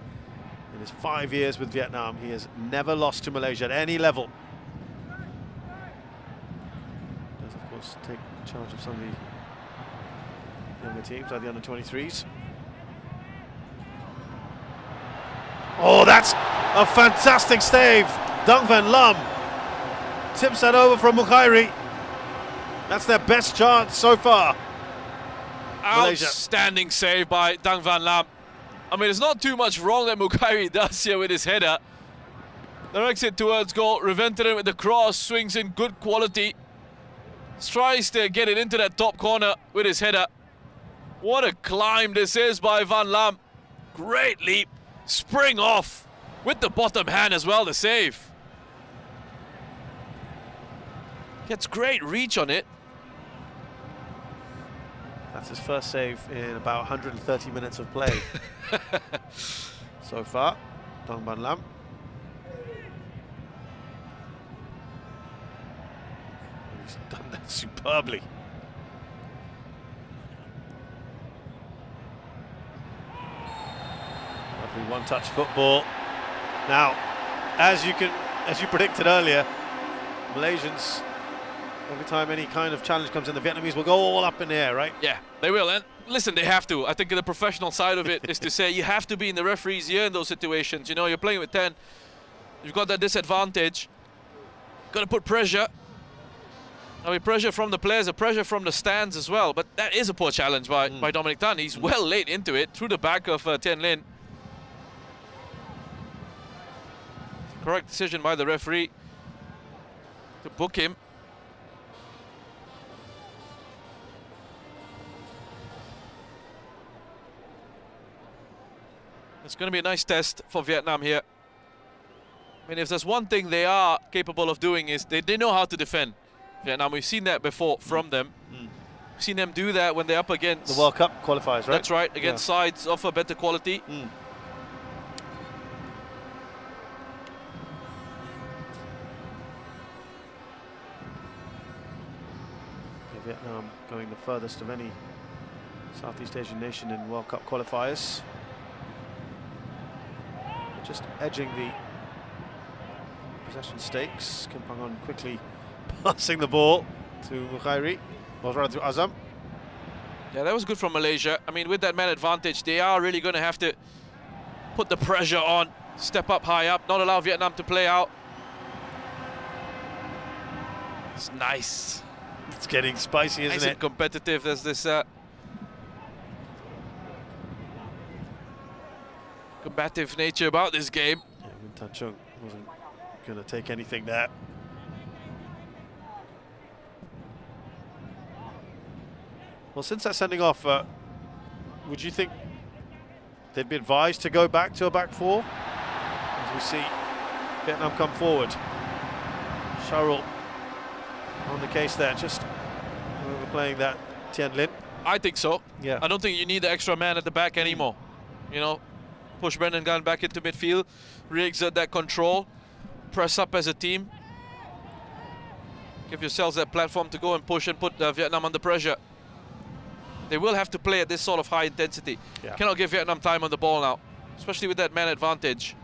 A: in his 5 years with Vietnam, he has never lost to Malaysia at any level. Does, of course, take charge of some of the younger teams, like the under-23s. Oh, that's a fantastic save. Dang Van Lam tips that over from Mukhairi. That's their best chance so far. Malaysia.
B: Outstanding save by Dang Van Lam. I mean, it's not too much wrong that Mukhairi does here with his header. Directs it towards goal. Reventinen with the cross, swings in good quality. Tries to get it into that top corner with his header. What a climb this is by Van Lam. Great leap. Spring off with the bottom hand as well, the save. Gets great reach on it.
A: That's his first save in about 130 minutes of play so far. Dang Van Lam. He's done that superbly. Lovely one-touch football. Now, as you predicted earlier, Malaysians, every time any kind of challenge comes in, the Vietnamese will go all up in the air, right?
B: Yeah, they will. And listen, they have to. I think the professional side of it is to say you have to be in the referee's ear in those situations. You know, you're playing with 10. You've got that disadvantage. Got to put pressure. I mean, pressure from the players, pressure from the stands as well. But that is a poor challenge by Dominic Tan. He's well late into it, through the back of Tien Lin. Correct decision by the referee to book him. It's going to be a nice test for Vietnam here. I mean, if there's one thing they are capable of doing is they know how to defend. Vietnam, we've seen that before from them. We've seen them do that when they're up against...
A: The World Cup qualifiers, right?
B: That's right, against sides of a better quality.
A: Vietnam going the furthest of any Southeast Asian nation in World Cup qualifiers. Just edging the possession stakes. Kim Pang-on quickly passing the ball to Mukhairi, or rather to Azam.
B: Yeah, that was good from Malaysia. I mean, with that man advantage, they are really going to have to put the pressure on, step up high up, not allow Vietnam to play out. It's nice.
A: It's getting spicy, isn't
B: nice
A: it?
B: And competitive. There's this combative nature about this game.
A: Yeah, Win Tan Chung wasn't going to take anything there. Well, since that sending off, would you think they'd be advised to go back to a back four? As we see Vietnam come forward. Sharul on the case there, just overplaying that Tien Lin.
B: I think so.
A: Yeah.
B: I don't think you need the extra man at the back anymore. You know, push Brendan Gunn back into midfield, re-exert that control, press up as a team. Give yourselves that platform to go and push and put Vietnam under pressure. They will have to play at this sort of high intensity.
A: Yeah.
B: Cannot give Vietnam time on the ball now, especially with that man advantage.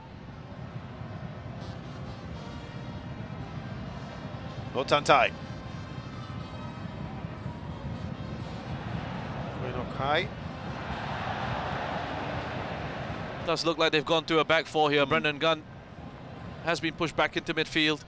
A: No Tantai. High.
B: Does look like they've gone to a back four here. Brendan Gunn has been pushed back into midfield.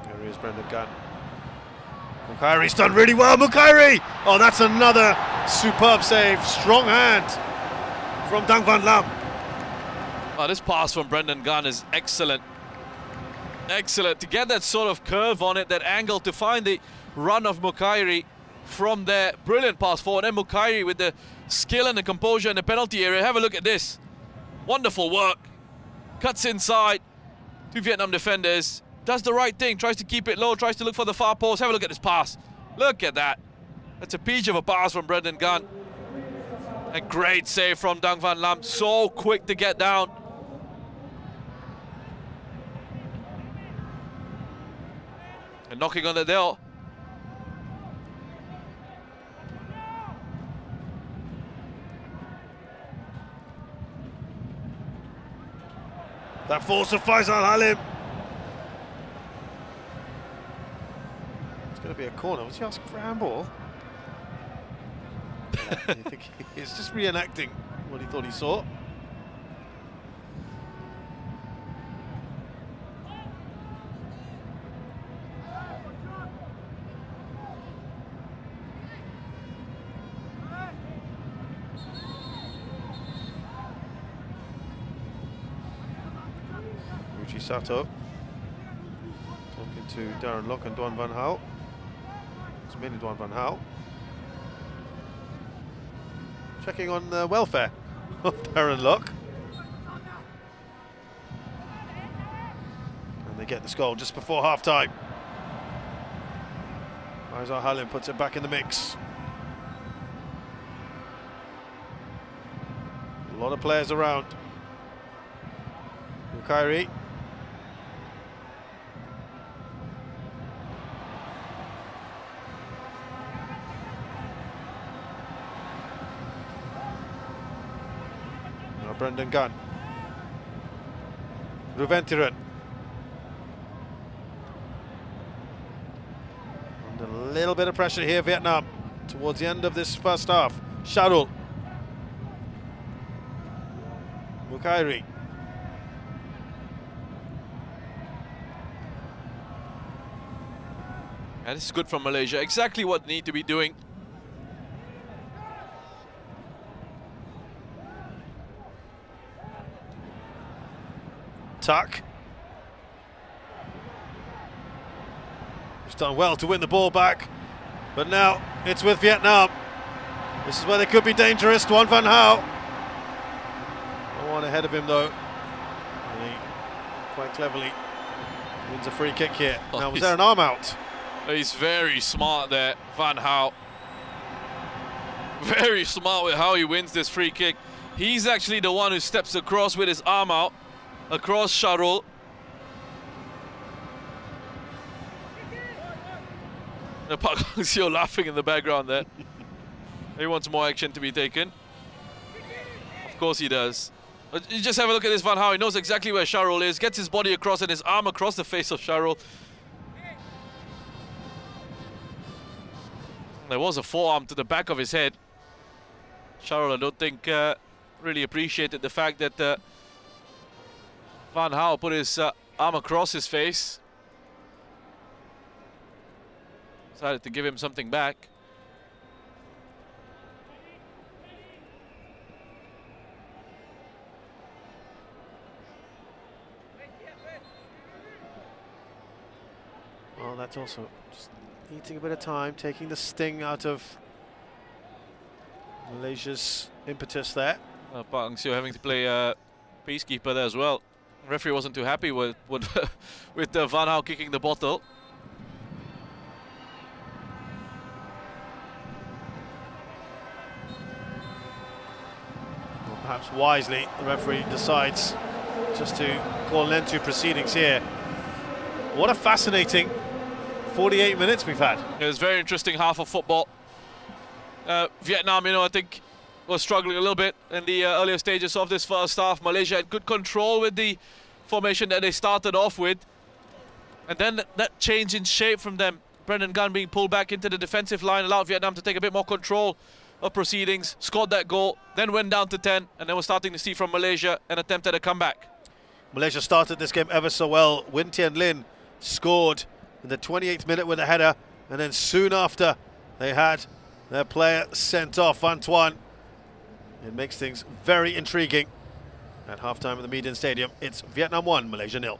A: There is Brendan Gunn. Mukairi's done really well. Mukairi! Oh, that's another superb save. Strong hand from Dang Van Lam.
B: Oh, this pass from Brendan Gunn is excellent. Excellent. To get that sort of curve on it, that angle, to find the run of Mukairi from there. Brilliant pass forward. And Mukairi with the skill and the composure in the penalty area. Have a look at this. Wonderful work. Cuts inside. Two Vietnam defenders. Does the right thing. Tries to keep it low. Tries to look for the far post. Have a look at this pass. Look at that. That's a peach of a pass from Brendan Gunn. A great save from Dang Van Lam. So quick to get down. And knocking on the door.
A: That force of Faisal Halim. It's going to be a corner. Was he asking for a handball? I think he's just reenacting what he thought he saw. Sato talking to Darren Lock and Duan Van Hal. It's mainly Duan Van Hal. Checking on the welfare of Darren Lock. And they get this goal just before half time. Faisal Halim puts it back in the mix. A lot of players around. Mukairi. Brendan Gunn. Ruventiran. Under a little bit of pressure here, Vietnam, towards the end of this first half. Sharul. Mukairi.
B: And this is good from Malaysia. Exactly what they need to be doing.
A: Tuck. He's done well to win the ball back, but now it's with Vietnam. This is where they could be dangerous. Duan Van Hal. One ahead of him though. And he quite cleverly wins a free kick here. Now, was there an arm out?
B: He's very smart there, Van Hal. Very smart with how he wins this free kick. He's actually the one who steps across with his arm out. Across Sharul. Park Hang-seo laughing in the background there. He wants more action to be taken. Of course he does. But you just have a look at this Van Hal. He knows exactly where Sharul is. Gets his body across and his arm across the face of Sharul. There was a forearm to the back of his head. Sharul, I don't think, really appreciated the fact that Van Hal put his arm across his face. Decided to give him something back.
A: Well, that's also just eating a bit of time, taking the sting out of Malaysia's impetus there.
B: Park Hang-seo having to play peacekeeper there as well. Referee wasn't too happy with Van Hal kicking the bottle.
A: Perhaps wisely, the referee decides just to call an end to proceedings here. What a fascinating 48 minutes we've had.
B: It was a very interesting half of football. Vietnam, I think was struggling a little bit in the earlier stages of this first half. Malaysia had good control with the formation that they started off with. And then that change in shape from them, Brendan Gunn being pulled back into the defensive line, allowed Vietnam to take a bit more control of proceedings, scored that goal, then went down to 10, and then we're starting to see from Malaysia an attempt at a comeback.
A: Malaysia started this game ever so well. Win Tien Lin scored in the 28th minute with a header, and then soon after they had their player sent off, Antoine. It makes things very intriguing. At halftime at the Median Stadium, it's Vietnam 1, Malaysia 0.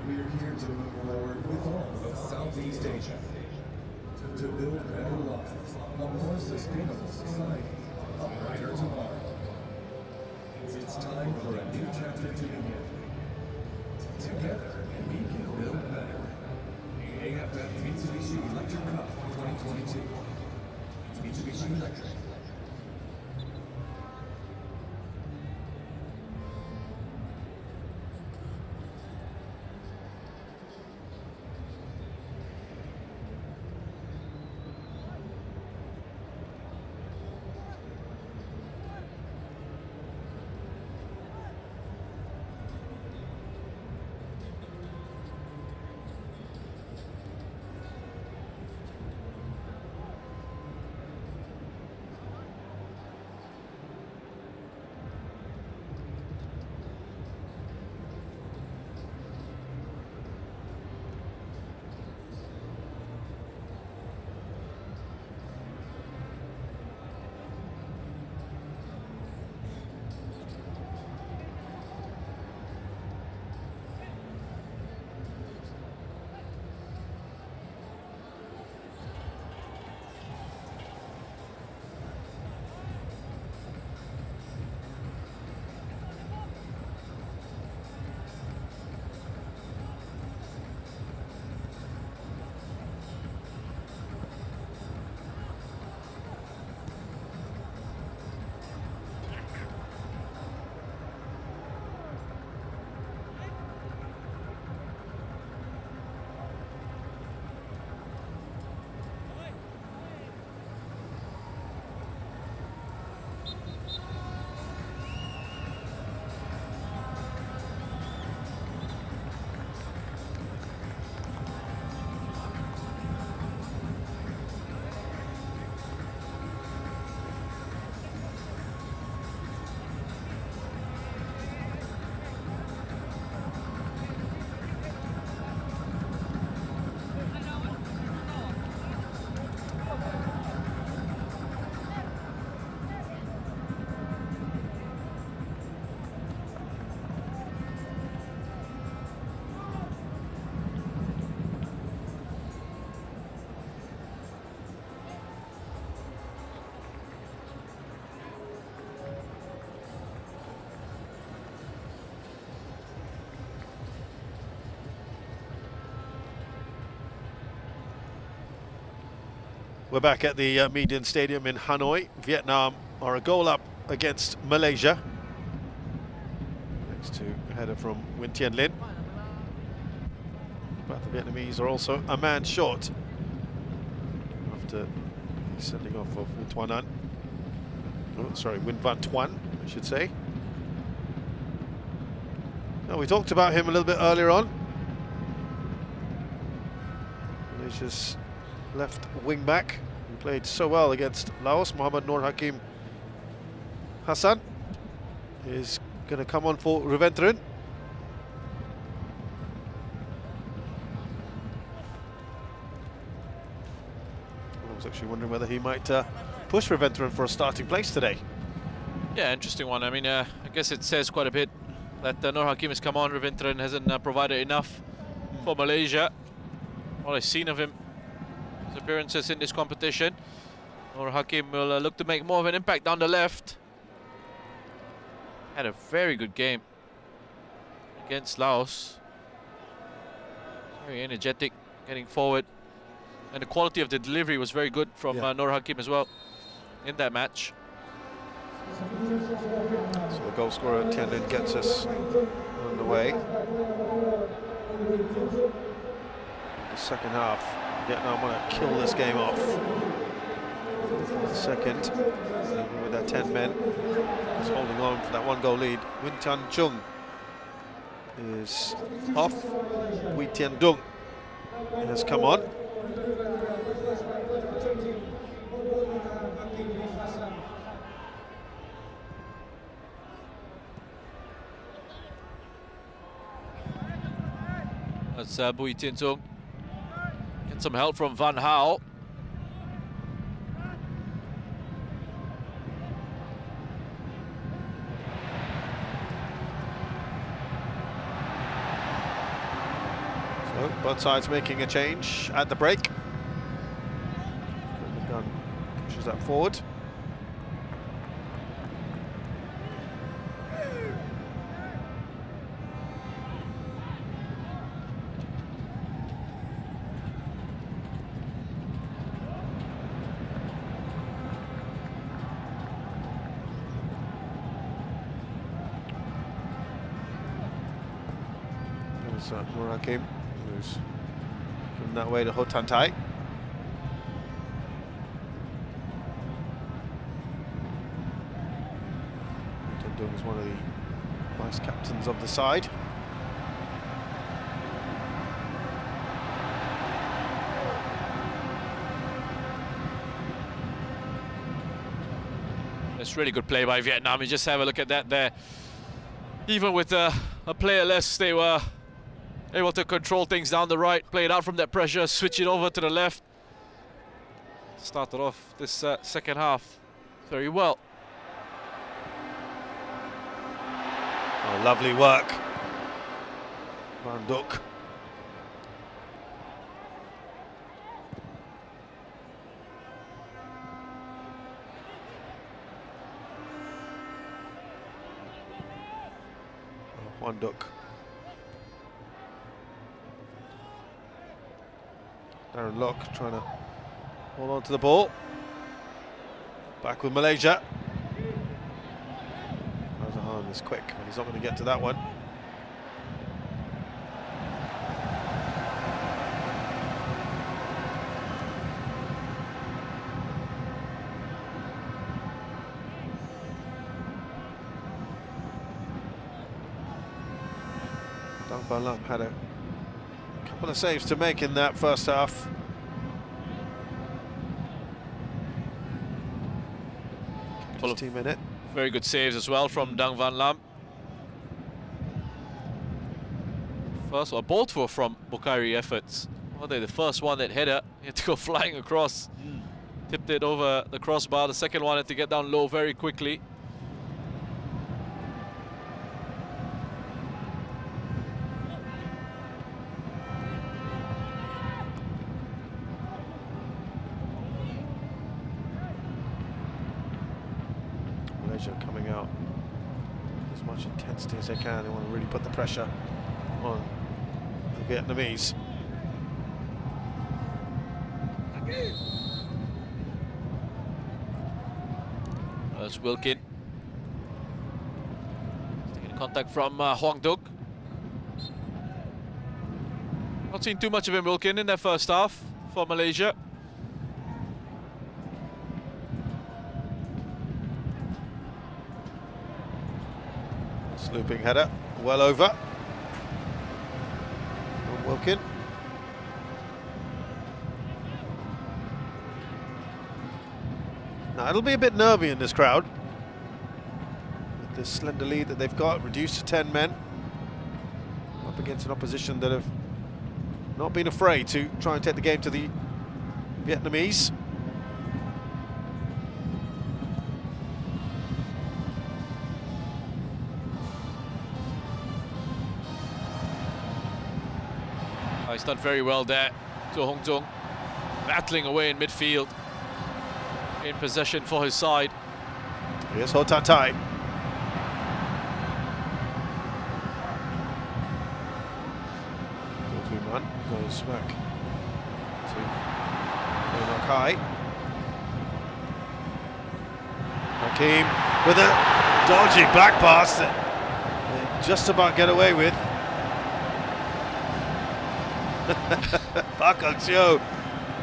D: We're here to move forward with all of Southeast Asia to build better lives, a more sustainable society, a brighter tomorrow. It's time for a new chapter to begin. Together, we can build better. The AFF Mitsubishi Electric Cup 2022. Mitsubishi Electric.
A: We're back at the Median Stadium in Hanoi. Vietnam are a goal up against Malaysia. Next to a header from Win Tien Lin. But the Vietnamese are also a man short after the sending off of Win Tuan An. Oh, sorry, Win Van Tuan, I should say. Now, we talked about him a little bit earlier on. Malaysia's left wing back, who played so well against Laos. Mohammad Nur Hakim Hassan is going to come on for Reventren. I was actually wondering whether he might push Reventren for a starting place today.
B: Yeah, interesting one. I mean, I guess it says quite a bit that Nur Hakim has come on. Reventren hasn't provided enough for Malaysia. What I've seen of him, his appearances in this competition. Nur Hakim will look to make more of an impact down the left. Had a very good game against Laos. Very energetic, getting forward. And the quality of the delivery was very good from Nur Hakim as well in that match.
A: So the goal scorer, Tian Lin, gets us on the way. The second half, Vietnam want to kill this game off. Second, even with their 10 men, just holding on for that 1-goal lead. Win Tan Chung is off. Wee Tien Dung has come on.
B: That's Bui Tien Tung. Get some help from Van Hao.
A: So both sides making a change at the break. The gun pushes that forward. Nur Hakim, who's given that way to Ho Tan Tai. Tan Dung is one of the vice captains of the side.
B: It's really good play by Vietnam. You just have a look at that there. Even with a player less, they were able to control things down the right, play it out from that pressure, switch it over to the left. Started off this second half very well.
A: Oh, lovely work, Van Duk. Van Duk. Darren Lock trying to hold on to the ball. Back with Malaysia. Razahan is quick, but he's not going to get to that one. Dang Van Lam had a couple of saves to make in that first half.
B: Full of
A: team in it.
B: very good saves as well from Dang Van Lam. First, or both were from Bukhari efforts. Well, they're the first one that header, he had to go flying across. Tipped it over the crossbar. The second one had to get down low very quickly.
A: Malaysia coming out with as much intensity as they can. They want to really put the pressure on the Vietnamese.
B: There's Wilkin. Taking contact from Hoang Duc. Not seen too much of him, Wilkin, in their first half for Malaysia.
A: Looping header, well over. From Wilkin. Now it'll be a bit nervy in this crowd. With this slender lead that they've got, reduced to 10 men. Up against an opposition that have not been afraid to try and take the game to the Vietnamese.
B: He's done very well there. To Hong Tung, battling away in midfield, in possession for his side.
A: Here's Ho Tan Tai. Man goes smack to Nok Hai. Hakim with a dodgy back pass that they just about get away with. Park Hang-seo,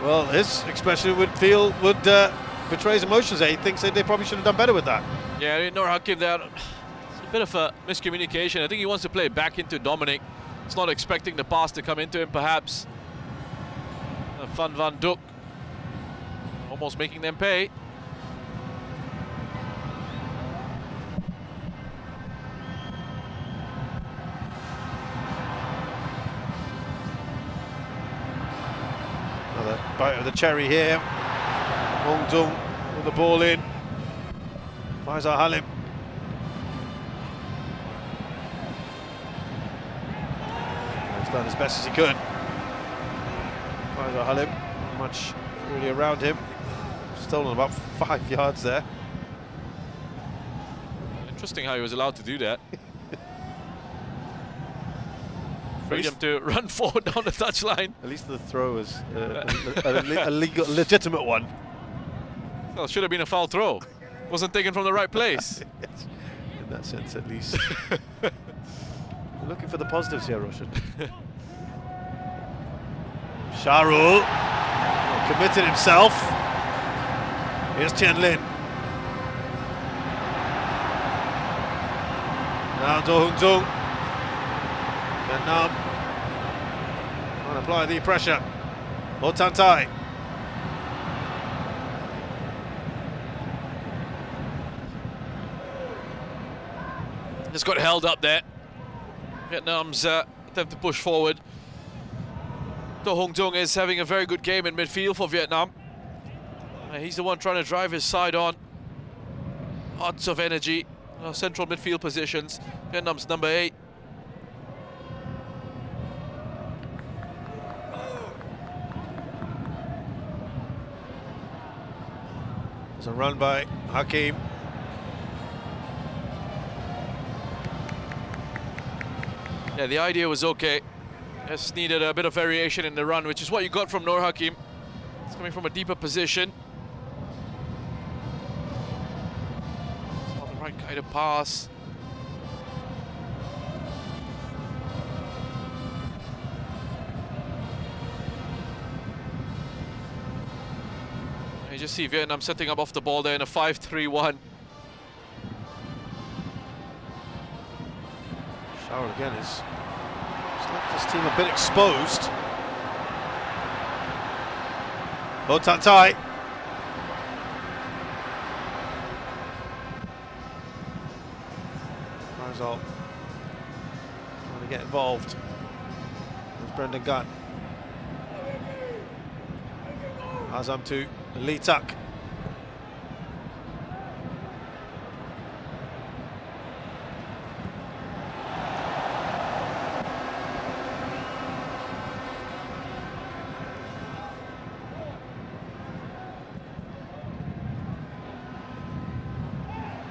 A: well, his expression would betray his emotions there. He thinks that they probably should have done better with that.
B: Yeah, Nur Hakim there. It's a bit of a miscommunication. I think he wants to play back into Dominic. He's not expecting the pass to come into him, perhaps. Van Van Duk almost making them pay.
A: Another bite of the cherry here. Hong Tung with the ball in. Faisal Halim. He's done as best as he could. Faisal Halim, not much really around him. Stolen about 5 yards there.
B: Interesting how he was allowed to do that. Freedom to run forward down the touchline.
A: At least the throw was a legitimate one.
B: Well, should have been a foul throw. Wasn't taken from the right place.
A: Yes, in that sense, at least. We're looking for the positives here, Roshan. Sharul committed himself. Here's Tian Lin. Now Do Hung Tung. Vietnam trying to apply the pressure. Ho Tan Tai.
B: Just got held up there. Vietnam's attempt to push forward. Do Hung Tung is having a very good game in midfield for Vietnam. He's the one trying to drive his side on. Lots of energy. Central midfield positions. Vietnam's number 8.
A: There's a run by Hakim.
B: Yeah, the idea was okay. Just needed a bit of variation in the run, which is what you got from Nur Hakim. It's coming from a deeper position. It's not the right kind of pass. You just see Vietnam setting up off the ball there in a 5-3-1.
A: Shower again is left his team a bit exposed. Ho Tan Tai. Faisal trying to get involved. There's Brendan Gunn. Azam to Lee Tuck.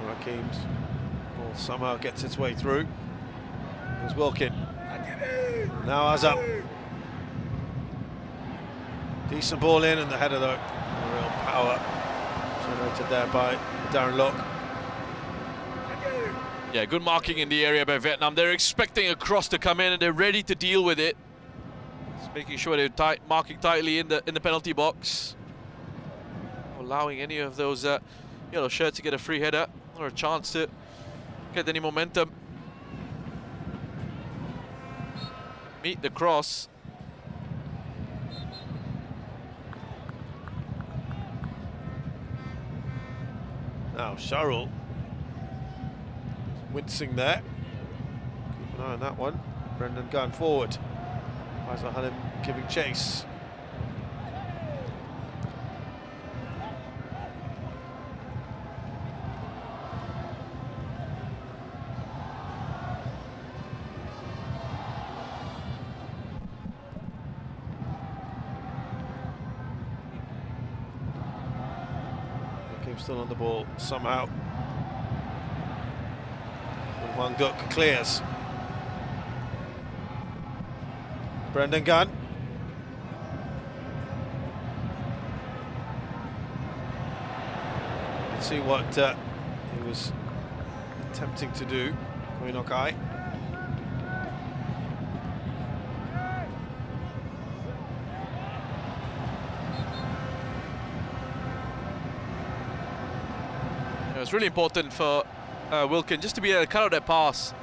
A: Hakim's ball somehow gets its way through. There's Wilkin. Now Azam. Decent ball in, and the header though, a real power generated there by Darren Lock.
B: Yeah, good marking in the area by Vietnam. They're expecting a cross to come in and they're ready to deal with it. Just making sure they're marking tightly in the penalty box, allowing any of those yellow shirts to get a free header or a chance to get any momentum. Meet the cross.
A: Now Sharul wincing there. Keep an eye on that one. Brendan going forward. Faisal Halim giving chase. Still on the ball somehow. Wang Duk clears. Brendan Gunn. Let's see what he was attempting to do. Koinokai.
B: It's really important for Wilkin just to be able to cut out that pass.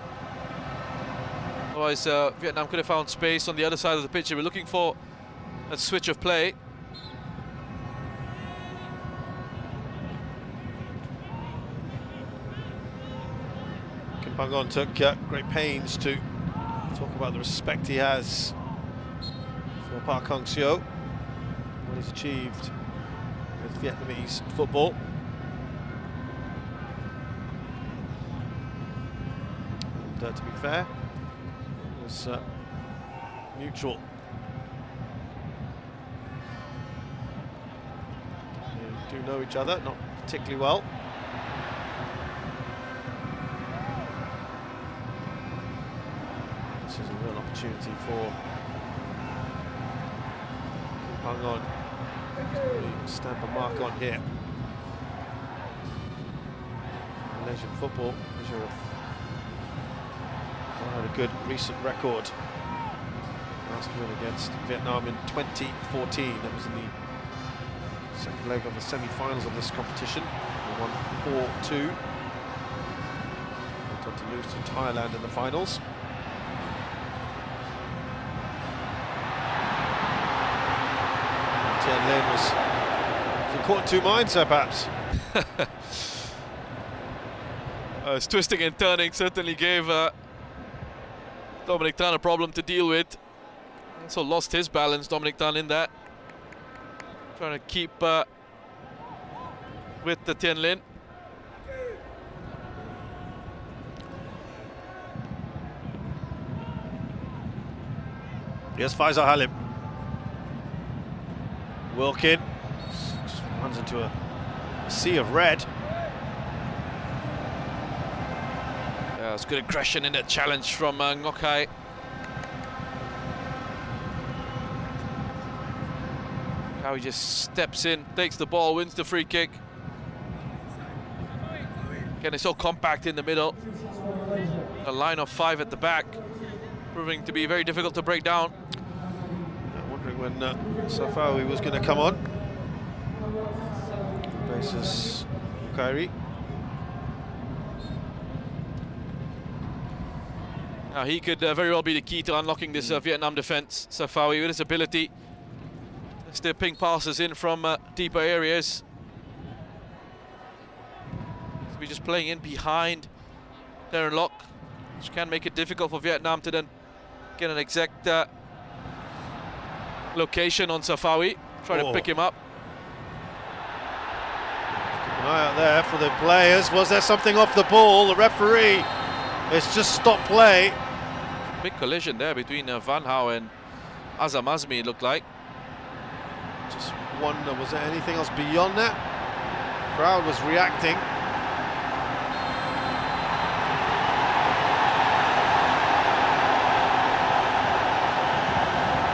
B: Otherwise, Vietnam could have found space on the other side of the pitch. They were looking for a switch of play.
A: Kim Pang-on took great pains to talk about the respect he has for Park Hang-seo, what he's achieved with Vietnamese football. And to be fair, it was mutual. They do know each other, not particularly well. This is a real opportunity for Kim Pang-on to really stamp a mark on here. Malaysian football, measure of had a good recent record. Last win against Vietnam in 2014. That was in the second leg of the semi-finals of this competition. They won 4-2. Went on to lose to Thailand in the finals. Tien Lin was caught in two minds there, perhaps.
B: His twisting and turning certainly gave Dominic Tan a problem to deal with. Also lost his balance, Dominic Tan, in that. Trying to keep with the Tien Lin.
A: Here's Faisal Halim. Wilkin just runs into a sea of red.
B: It's good aggression in that challenge from Ngoc Hai. How he just steps in, takes the ball, wins the free kick. Again, it's so compact in the middle. A line of 5 at the back, proving to be very difficult to break down.
A: I'm wondering when Safawi was going to come on. Basis Kairi.
B: Now he could very well be the key to unlocking this Vietnam defence. Safawi with his ability to still ping passes in from deeper areas. So we're just playing in behind Darren Lock, which can make it difficult for Vietnam to then get an exact location on Safawi. Try to pick him up.
A: Keep an eye out there for the players. Was there something off the ball? The referee it's just stopped play.
B: Big collision there between Van Hao and Azam Azmi, it looked like.
A: Just wonder, was there anything else beyond that? Crowd was reacting.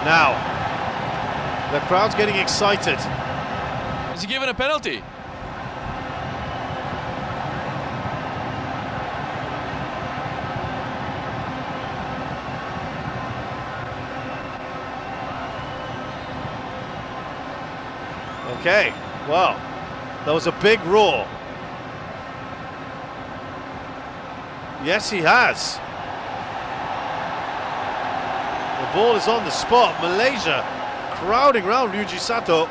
A: Now, the crowd's getting excited.
B: Is he given a penalty?
A: Okay, well, that was a big roar. Yes, he has. The ball is on the spot. Malaysia crowding round Ryuji Sato.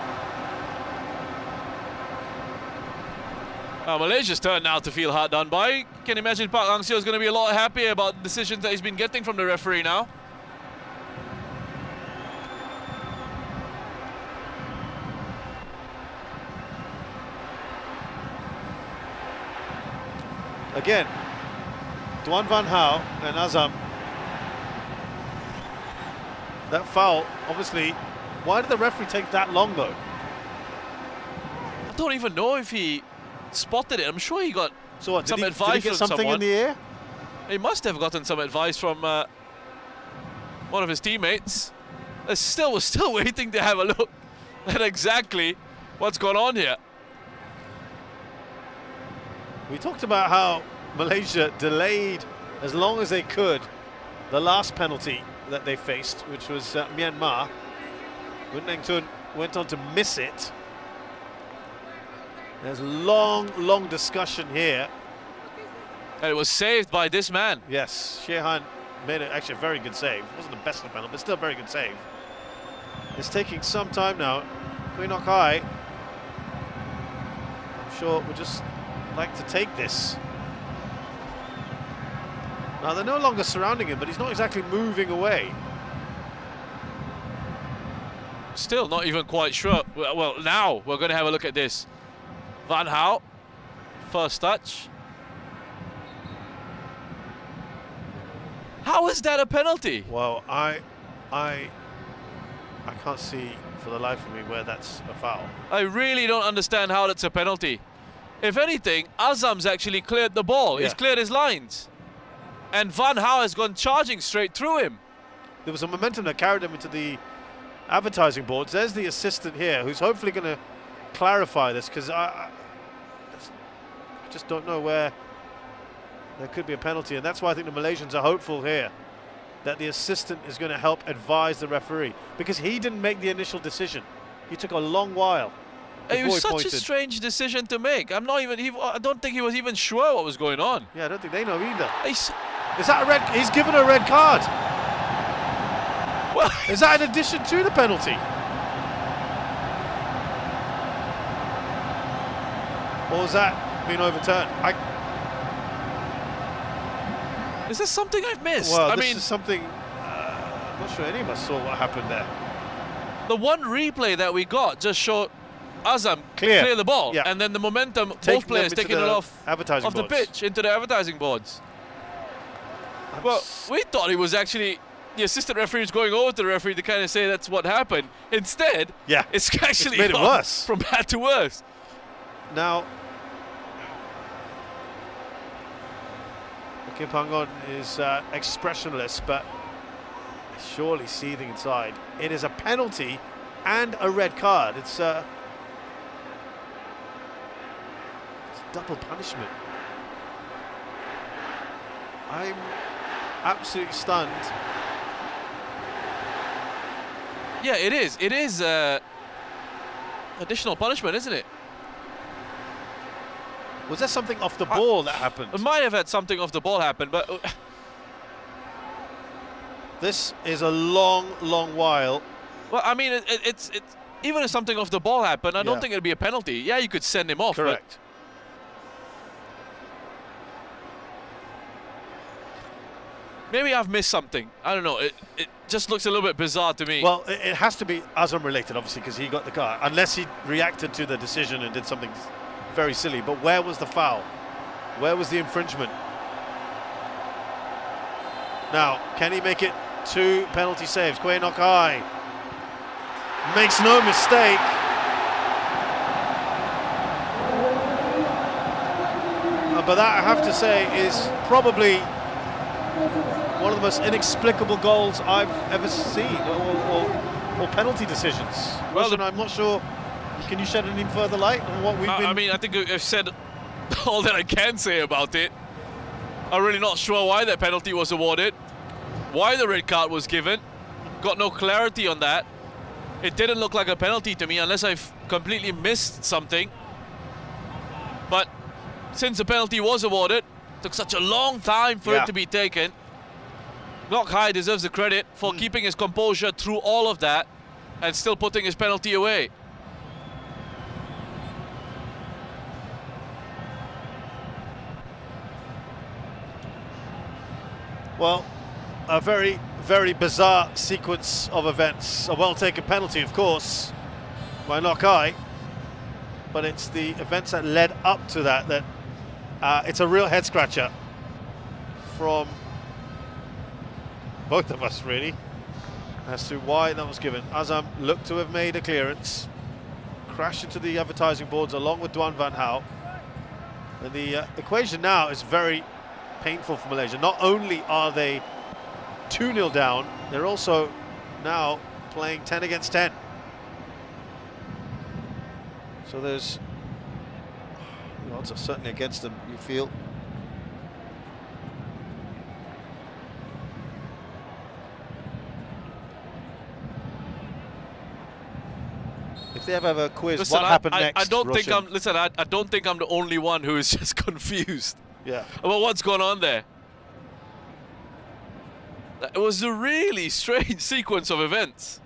B: Malaysia's turn now to feel hard done by. Can imagine Park Hang-seo is going to be a lot happier about the decisions that he's been getting from the referee now.
A: Again, Duan Van Hao and Azam. That foul, obviously, why did the referee take that long though?
B: I don't even know if he spotted it. I'm sure he got
A: So what,
B: some
A: did
B: advice
A: he get
B: from
A: something
B: someone.
A: in the air?
B: He must have gotten some advice from one of his teammates. We're still waiting to have a look at exactly what's going on here.
A: We talked about how Malaysia delayed as long as they could the last penalty that they faced, which was Myanmar. Woodnengtun went on to miss it. There's long discussion here.
B: And it was saved by this man.
A: Yes, Shehan made it actually a very good save. It wasn't the best of the penalty, but still a very good save. It's taking some time now. Kui Nok Hai, I'm sure, would just like to take this. Now they're no longer surrounding him, but he's not exactly moving away.
B: Still not even quite sure. Well, now we're going to have a look at this. Van Hao, first touch. How is that a penalty?
A: Well, I can't see for the life of me where that's a foul.
B: I really don't understand how that's a penalty. If anything, Azam's actually cleared the ball. He's
A: Yeah.
B: cleared his lines. And Van Hao has gone charging straight through him.
A: There was a momentum that carried him into the advertising boards. There's the assistant here who's hopefully going to clarify this, because I just don't know where there could be a penalty, and that's why I think the Malaysians are hopeful here that the assistant is going to help advise the referee, because he didn't make the initial decision. He took a long while.
B: It was such
A: pointed.
B: a strange decision to make. I don't think he was even sure what was going on.
A: Yeah, I don't think they know either.
B: He's-
A: Is that a red? He's given a red card.
B: well,
A: Is that in addition to the penalty? Or is that being overturned?
B: is this something I've missed?
A: Well,
B: I
A: this
B: mean,
A: is something, I'm not sure any of us saw what happened there.
B: the one replay that we got just showed Azam
A: Clear.
B: the ball,
A: Yeah.
B: and then the momentum,
A: Taking
B: both players
A: them into
B: taking it
A: the
B: off
A: advertising
B: the
A: boards.
B: pitch into the advertising boards.
A: I'm
B: Well,
A: s-
B: we thought it was actually the assistant referee was going over to the referee to kind of say that's what happened. Instead,
A: Yeah,
B: it's actually
A: made it
B: gone
A: worse.
B: from bad to worse.
A: Now, Kim Pangon is expressionless, but surely seething inside. It is a penalty and a red card. It's double punishment. I'm absolutely stunned.
B: Yeah, it is. It is additional punishment, isn't it?
A: Was there something off the ball that happened?
B: It might have had something off the ball happen, but
A: This is a long while.
B: well, I mean, it's even if something off the ball happened, I don't
A: Yeah.
B: think it'd be a penalty. Yeah, you could send him off.
A: Correct.
B: But maybe I've missed something. I don't know. It just looks a little bit bizarre to me.
A: Well, it has to be Azam related, obviously, because he got the card. Unless he reacted to the decision and did something very silly. But where was the foul? Where was the infringement? Now, can he make it 2 penalty saves? Kui Nok Hai makes no mistake. But that, I have to say, is probably one of the most inexplicable goals I've ever seen, or penalty decisions.
B: Well,
A: Roshan, I'm not sure. Can you shed any further light on what we've been?
B: I mean, I think I've said all that I can say about it. I'm really not sure why that penalty was awarded, why the red card was given. Got no clarity on that. It didn't look like a penalty to me, unless I've completely missed something. But since the penalty was awarded, it took such a long time for it to be taken. Ngok Hai deserves the credit for keeping his composure through all of that and still putting his penalty away.
A: Well, a very, very bizarre sequence of events. A well-taken penalty, of course, by Ngok Hai. But it's the events that led up to that it's a real head-scratcher from both of us, really, as to why that was given. Azam looked to have made a clearance, crashed into the advertising boards along with Duan Van Hao. And the equation now is very painful for Malaysia. Not only are they 2-0 down, they're also now playing 10 against 10. So there's, the odds are certainly against them, you feel. If they ever have a quiz,
B: listen,
A: what happened next?
B: I don't think
A: Roshan?
B: I don't think I'm the only one who is just confused about what's going on there. It was a really strange sequence of events.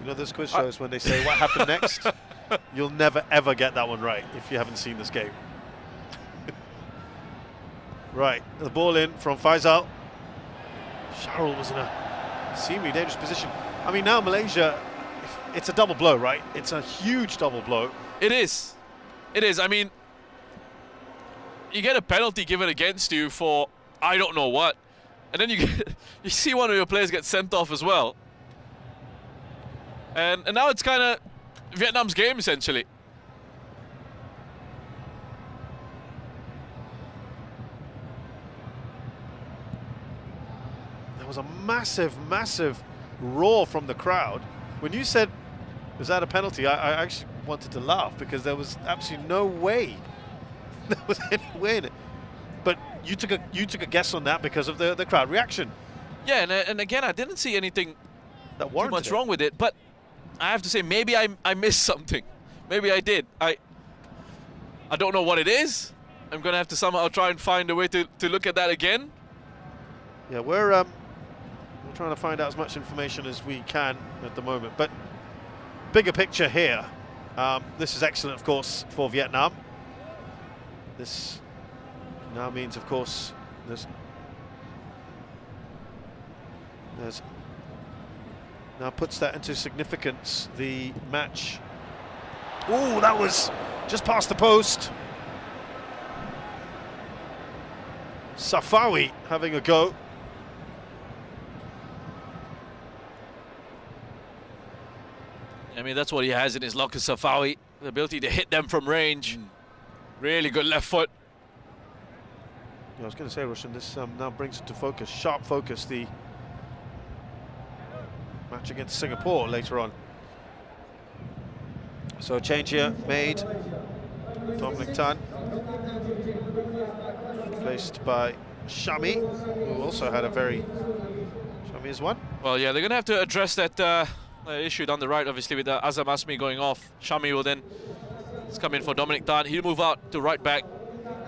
A: You know, those quiz shows, when they say what happened next, you'll never ever get that one right if you haven't seen this game. Right, the ball in from Faisal. Sharul was in a seemingly dangerous position. I mean, now Malaysia, it's a double blow, right? It's a huge double blow.
B: It is. It is. I mean, you get a penalty given against you for I don't know what, and then you see one of your players get sent off as well. And now it's kind of Vietnam's game, essentially.
A: There was a massive, massive roar from the crowd. When you said, was that a penalty, I actually wanted to laugh, because there was absolutely no way there was any way in it. But you took a guess on that because of the crowd reaction.
B: Yeah, and again, I didn't see anything
A: That
B: too
A: warranted
B: much
A: it.
B: wrong with it, but I have to say, maybe I missed something. Maybe I did. I don't know what it is. I'm gonna have to somehow try and find a way to look at that again.
A: Yeah, we're trying to find out as much information as we can at the moment. But bigger picture here, this is excellent, of course, for Vietnam. This now means, of course, there's now puts that into significance. The match. Oh, that was just past the post. Safawi having a go.
B: I mean, that's what he has in his locker, Safawi. The ability to hit them from range. Really good left foot.
A: Yeah, I was going to say, Roshan, this now brings into focus, sharp focus, the match against Singapore later on. So a change here made. Dominic Tan replaced by Shami, who also had a very... Shami is one.
B: Well, yeah, they're going to have to address that issue down the right, obviously, with Azam Asmi going off. Shami will then come in for Dominic Tan. He'll move out to right back.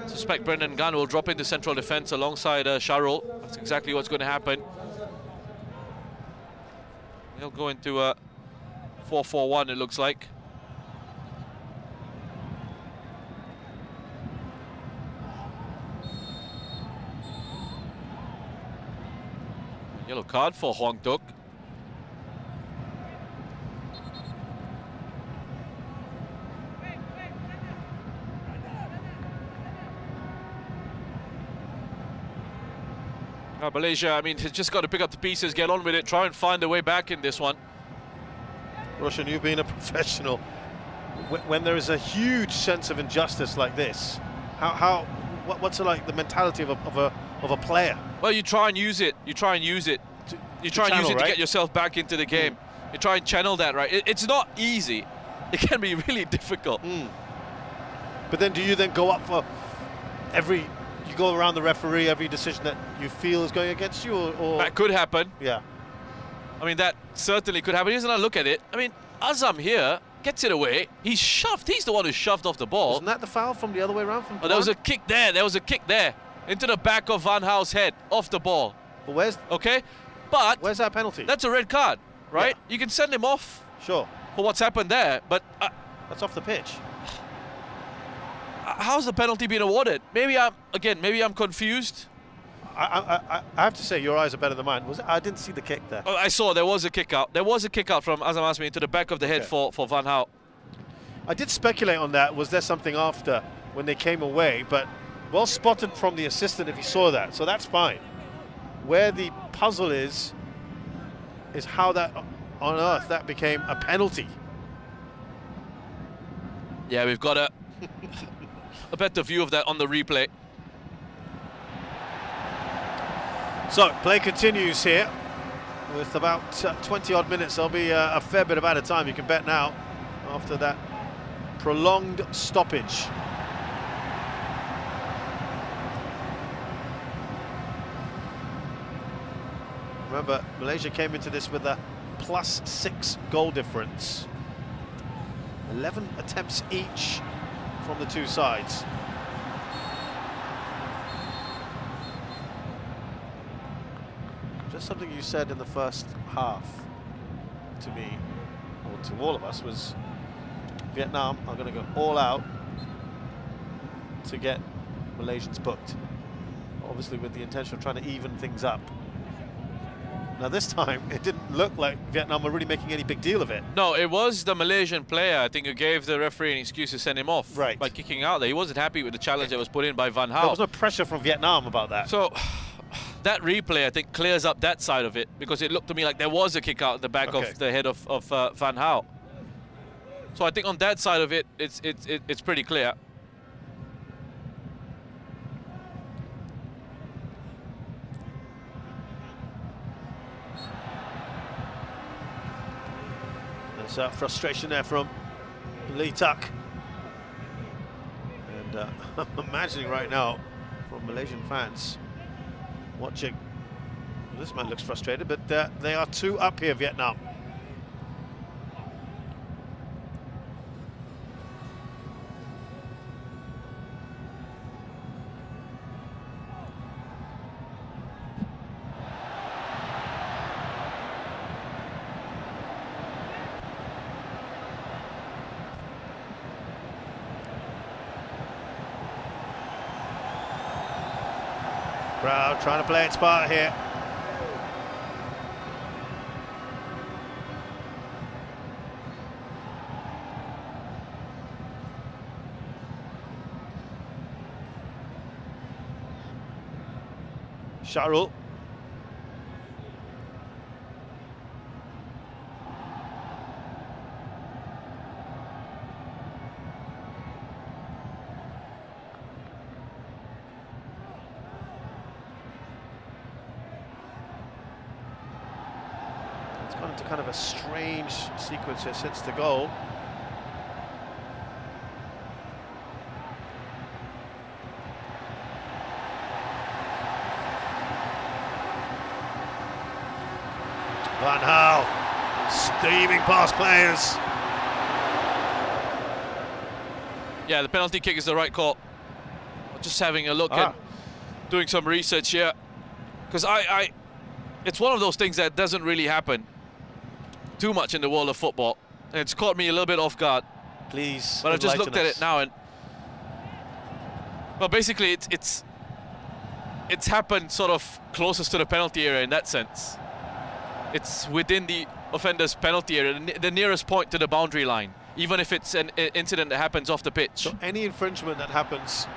B: Suspect Brendan Gunn will drop into central defense alongside Sharul. That's exactly what's going to happen. He'll go into 4-4-1, it looks like. Yellow card for Hoang Duc. Malaysia, I mean, has just got to pick up the pieces, get on with it, try and find a way back in this one.
A: Roshan, you've been a professional. When there is a huge sense of injustice like this, what's like the mentality of a player?
B: Well, you try and use it. You try and use it. You try and use it to get yourself back into the game. You try and channel that, right? It's not easy. It can be really difficult.
A: But then, do you then go up for every you go around the referee every decision that you feel is going against you, or
B: That could happen.
A: yeah.
B: I mean, that certainly could happen. Here's another look at it. I mean, Azam here gets it away. He's shoved. He's the one who shoved off the ball.
A: Wasn't that the foul from the other way around? From
B: Oh, there was a
A: Dwan?
B: kick there. There was a kick there. Into the back of Van Gaal's head. Off the ball.
A: But where's
B: Okay? But
A: that penalty?
B: that's a red card, right?
A: Yeah.
B: You can send him off
A: Sure,
B: for what's happened there. But
A: that's off the pitch.
B: how's the penalty being awarded? Maybe I'm confused.
A: I have to say, your eyes are better than mine. I didn't see the kick there.
B: Oh, I saw there was a kick out. There was a kick out from Azam Asmi into the back of the head
A: Okay.
B: for Van Gaal.
A: I did speculate on that. Was there something after when they came away? But well spotted from the assistant if he saw that. So that's fine. Where the puzzle is how that on earth that became a penalty.
B: Yeah, we've got a better view of that on the replay.
A: So play continues here with about 20 odd minutes. There'll be a fair bit of added time, you can bet now, after that prolonged stoppage. Remember, Malaysia came into this with a +6 goal difference. 11 attempts each from the two sides. Just something you said in the first half to me, or to all of us, was Vietnam are going to go all out to get Malaysians booked. Obviously with the intention of trying to even things up. Now this time, it didn't look like Vietnam were really making any big deal of it.
B: No, it was the Malaysian player, I think, who gave the referee an excuse to send him off by kicking out there. He wasn't happy with the challenge that was put in by Van Gaal.
A: There was no pressure from Vietnam about that.
B: So that replay, I think, clears up that side of it, because it looked to me like there was a kick out at the back of the head of Van Gaal. So I think on that side of it, it's pretty clear.
A: There's frustration there from Lee Tuck. And I'm imagining right now from Malaysian fans watching, well, this man looks frustrated, but they are 2 up here, Vietnam. Crowd trying to play its part here. Sharul. It's gone into kind of a strange sequence here since the goal. Van Gaal steaming past players.
B: Yeah, the penalty kick is the right call. Just having a look at doing some research here, because it's one of those things that doesn't really happen too much in the world of football, and it's caught me a little bit off guard.
A: Please,
B: but I've just looked at it now, and well, basically it's happened sort of closest to the penalty area in that sense. It's within the offender's penalty area, the nearest point to the boundary line, even if it's an incident that happens off the pitch.
A: So any infringement that happens,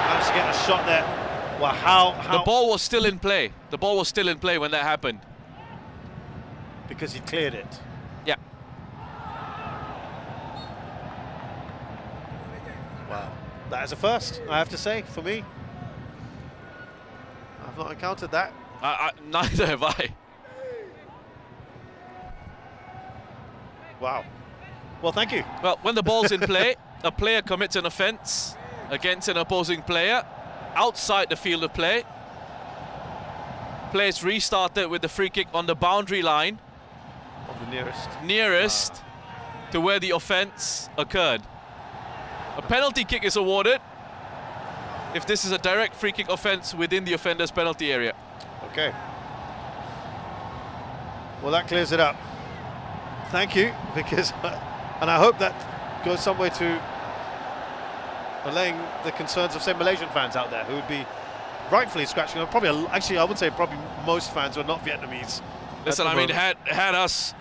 A: managed to get a shot there. Well, how
B: the ball was still in play. The ball was still in play when that happened.
A: Because he cleared it.
B: Yeah.
A: Wow, that is a first, I have to say, for me. I've not encountered that.
B: Neither have I.
A: Wow. Well, thank you.
B: Well, when the ball's in play, a player commits an offence, against an opposing player outside the field of play. Play is restarted with the free kick on the boundary line.
A: Of the
B: Nearest to where the offence occurred. A penalty kick is awarded if this is a direct free kick offence within the offender's penalty area.
A: Okay. Well, that clears it up. Thank you, because, and I hope that goes some way to allaying the concerns of, say, Malaysian fans out there who would be rightfully scratching up. Probably, actually, I would say probably most fans who are not Vietnamese.
B: Listen, I mean, had us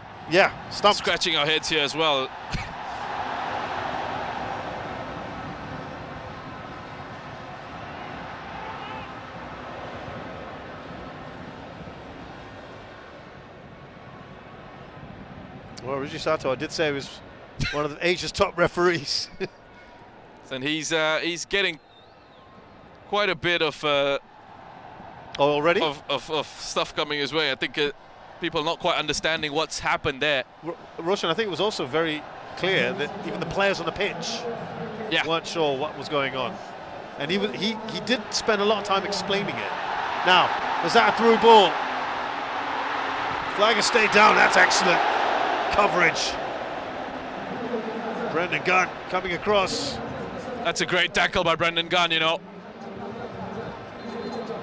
A: stumped.
B: scratching our heads here as well.
A: Well, Ruji Sato, I did say he was one of Asia's top referees.
B: And he's getting quite a bit of
A: Already?
B: of stuff coming his way. I think people not quite understanding what's happened there.
A: Roshan, I think it was also very clear that even the players on the pitch weren't sure what was going on. And he did spend a lot of time explaining it. Now, was that a through ball? Flag has stayed down, that's excellent coverage. Brendan Gunn coming across.
B: That's a great tackle by Brendan Gunn, you know.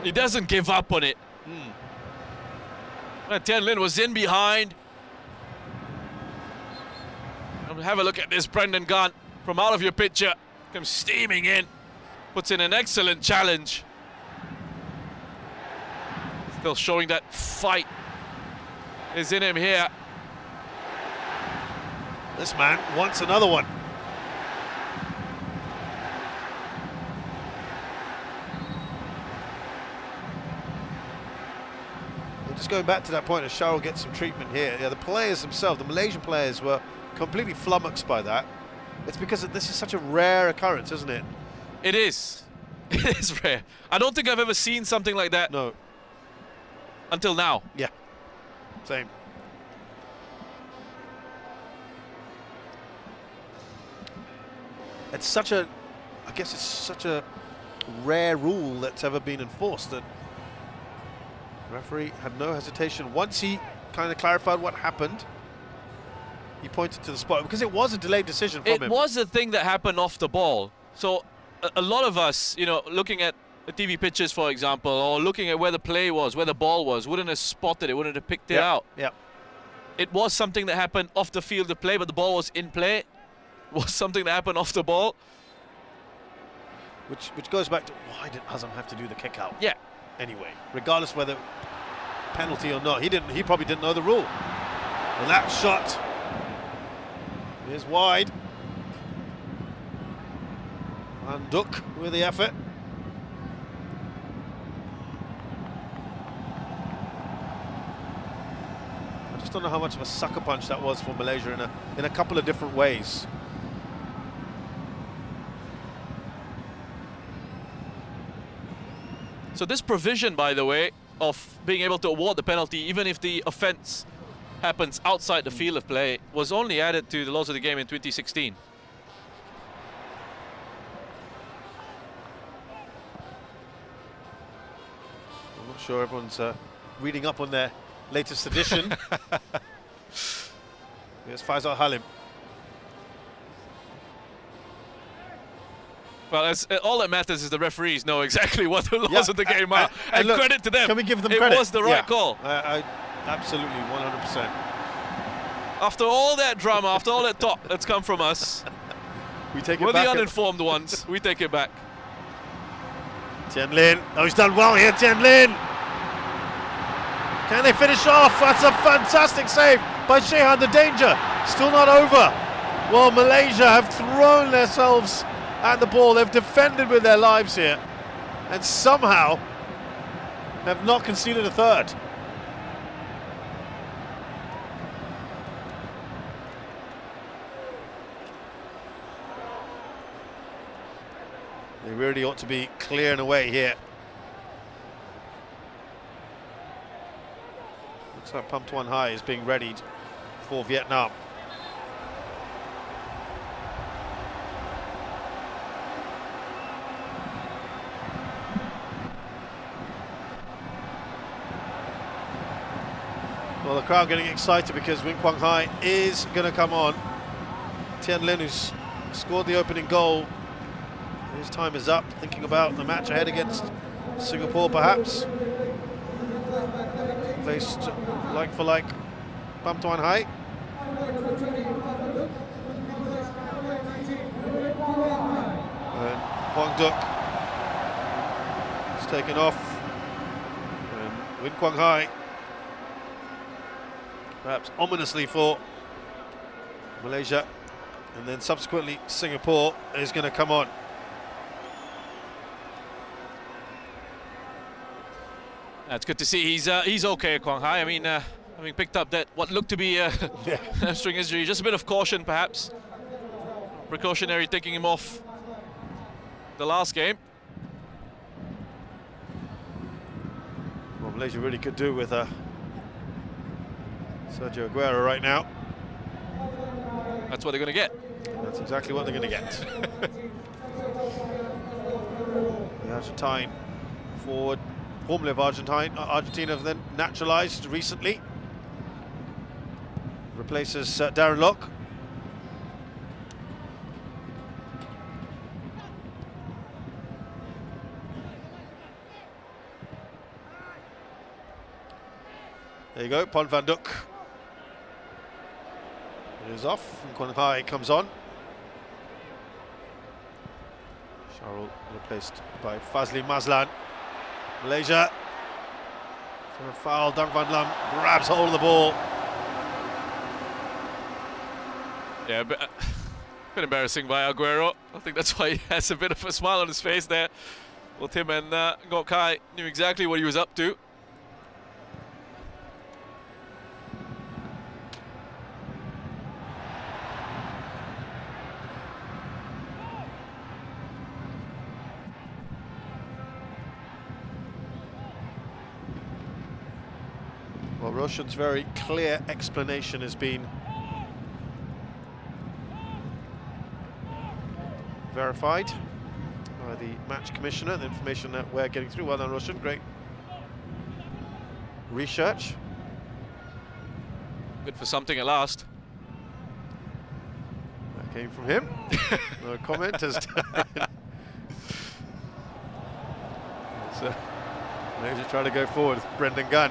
B: He doesn't give up on it. Tian Lin was in behind. Have a look at this, Brendan Gunn from out of your picture. Comes steaming in. Puts in an excellent challenge. Still showing that fight is in him here.
A: This man wants another one. Just going back to that point, as Cheryl gets some treatment here, the players themselves, the Malaysian players, were completely flummoxed by that. It's because this is such a rare occurrence, isn't it?
B: It is. It is rare. I don't think I've ever seen something like that.
A: No.
B: Until now.
A: Yeah. Same. It's such a, I guess it's such a rare rule that's ever been enforced that referee had no hesitation. Once he kind of clarified what happened, he pointed to the spot, because it was a delayed decision from him.
B: It was a thing that happened off the ball. So a lot of us, you know, looking at the TV pictures, for example, or looking at where the play was, where the ball was, wouldn't have spotted it, wouldn't have picked it out.
A: Yeah.
B: It was something that happened off the field of play, but the ball was in play. It was something that happened off the ball.
A: Which goes back to, why did Azam have to do the kick out?
B: Yeah.
A: Anyway, regardless whether penalty or not, he probably didn't know the rule. And that shot is wide. And Duck with the effort. I just don't know how much of a sucker punch that was for Malaysia in a couple of different ways.
B: So this provision, by the way, of being able to award the penalty even if the offence happens outside the field of play was only added to the laws of the game in 2016.
A: I'm not sure everyone's reading up on their latest edition. Here's Faisal Halim.
B: Well, all that matters is the referees know exactly what the laws of the game are. And
A: look,
B: credit to them.
A: Can we give them credit?
B: It was the right call.
A: I absolutely, 100%.
B: After all that drama, after all that talk that's come from us,
A: we take it
B: we're
A: back.
B: the uninformed ones. We take it back.
A: Tian Lin. Oh, he's done well here, Tian Lin. Can they finish off? That's a fantastic save by Shehan. The danger still not over. Well, Malaysia have thrown themselves at the ball. They've defended with their lives here and somehow have not conceded a third. They really ought to be clearing away here. Looks like Pump Tuan Hai is being readied for Vietnam. Well, the crowd getting excited because Win Kwang Hai is going to come on. Tien Lin, who's scored the opening goal, his time is up, thinking about the match ahead against Singapore perhaps. Placed like for like Pham Tuan Hai. And Quang Duc is taken off. And Win Kwang Hai, perhaps ominously for Malaysia, and then subsequently Singapore is going to come on.
B: That's good to see. He's okay, Kwang Hai. I mean, having picked up that what looked to be a hamstring injury, just a bit of caution perhaps. Precautionary, taking him off the last game.
A: Well, Malaysia really could do with Sergio Aguero right now.
B: That's what they're going to get.
A: That's exactly what they're going to get. The Argentine forward, formerly of Argentina, then naturalised recently. Replaces Darren Lock. There you go, Pon van Duk. It is off, and Kwang Hai comes on. Sharul replaced by Fazli Mazlan. Malaysia. So a foul, Dang Van Lam grabs hold of the ball.
B: Yeah, a bit embarrassing by Aguero. I think that's why he has a bit of a smile on his face there. Both him and Ngok Kai knew exactly what he was up to.
A: Well, Roshan's very clear explanation has been verified by the match commissioner. The information that we're getting through. Well done, Roshan. Great research.
B: Good for something at last.
A: That came from him. No comment as so Malaysia trying to go forward with Brendan Gunn.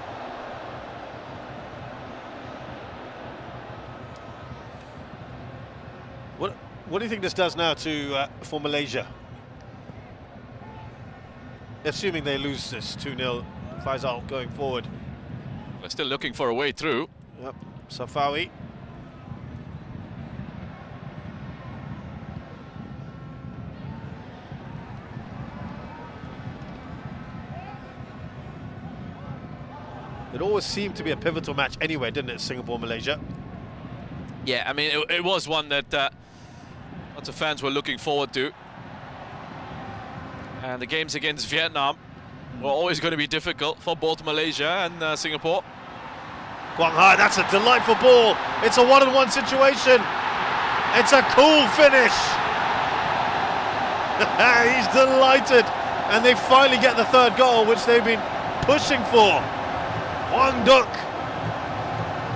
A: What do you think this does now for Malaysia? Assuming they lose this 2-0, Faisal going forward.
B: They're still looking for a way through.
A: Yep, Safawi. It always seemed to be a pivotal match anyway, didn't it, Singapore-Malaysia?
B: Yeah, I mean, it was one that lots of fans were looking forward to. And the games against Vietnam were always going to be difficult for both Malaysia and Singapore.
A: Kwang Hai, that's a delightful ball. It's a one-on-one situation. It's a cool finish. He's delighted. And they finally get the third goal, which they've been pushing for. Quang Duc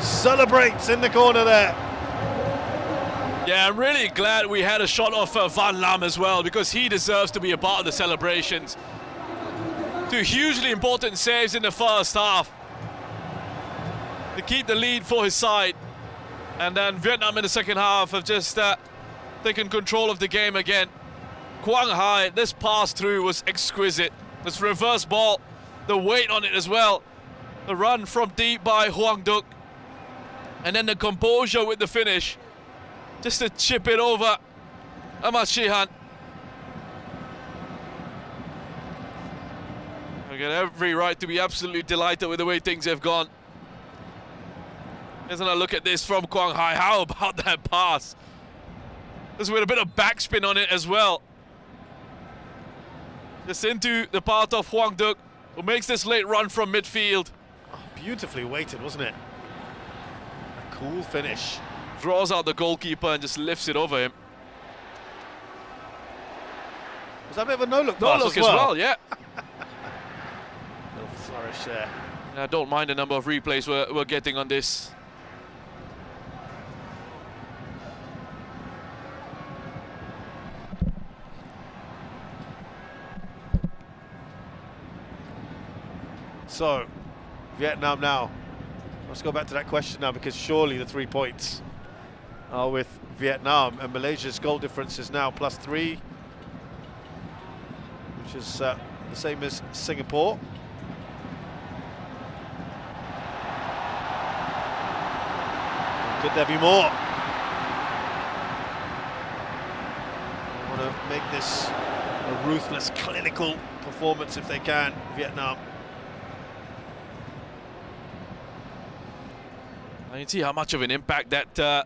A: celebrates in the corner there.
B: Yeah, I'm really glad we had a shot of Van Lam as well, because he deserves to be a part of the celebrations. Two hugely important saves in the first half to keep the lead for his side. And then Vietnam in the second half have just taken control of the game again. Kwang Hai, this pass through was exquisite. This reverse ball, the weight on it as well. The run from deep by Quang Duc. And then the composure with the finish. Just to chip it over Ahmad Shihan. I got every right to be absolutely delighted with the way things have gone. Isn't a look at this from Kwang Hai? How about that pass? This with a bit of backspin on it as well. Just into the path of Quang Duc, who makes this late run from midfield.
A: Oh, beautifully weighted, wasn't it? A cool finish.
B: Draws out the goalkeeper and just lifts it over him.
A: Was that a bit of a no-look
B: pass as well? Yeah.
A: Little flourish there.
B: I don't mind the number of replays we're getting on this.
A: So, Vietnam now. Let's go back to that question now, because surely the 3 points are with Vietnam, and Malaysia's goal difference is now +3, which is the same as Singapore. Could there be more? They want to make this a ruthless, clinical performance if they can, Vietnam.
B: I can see how much of an impact that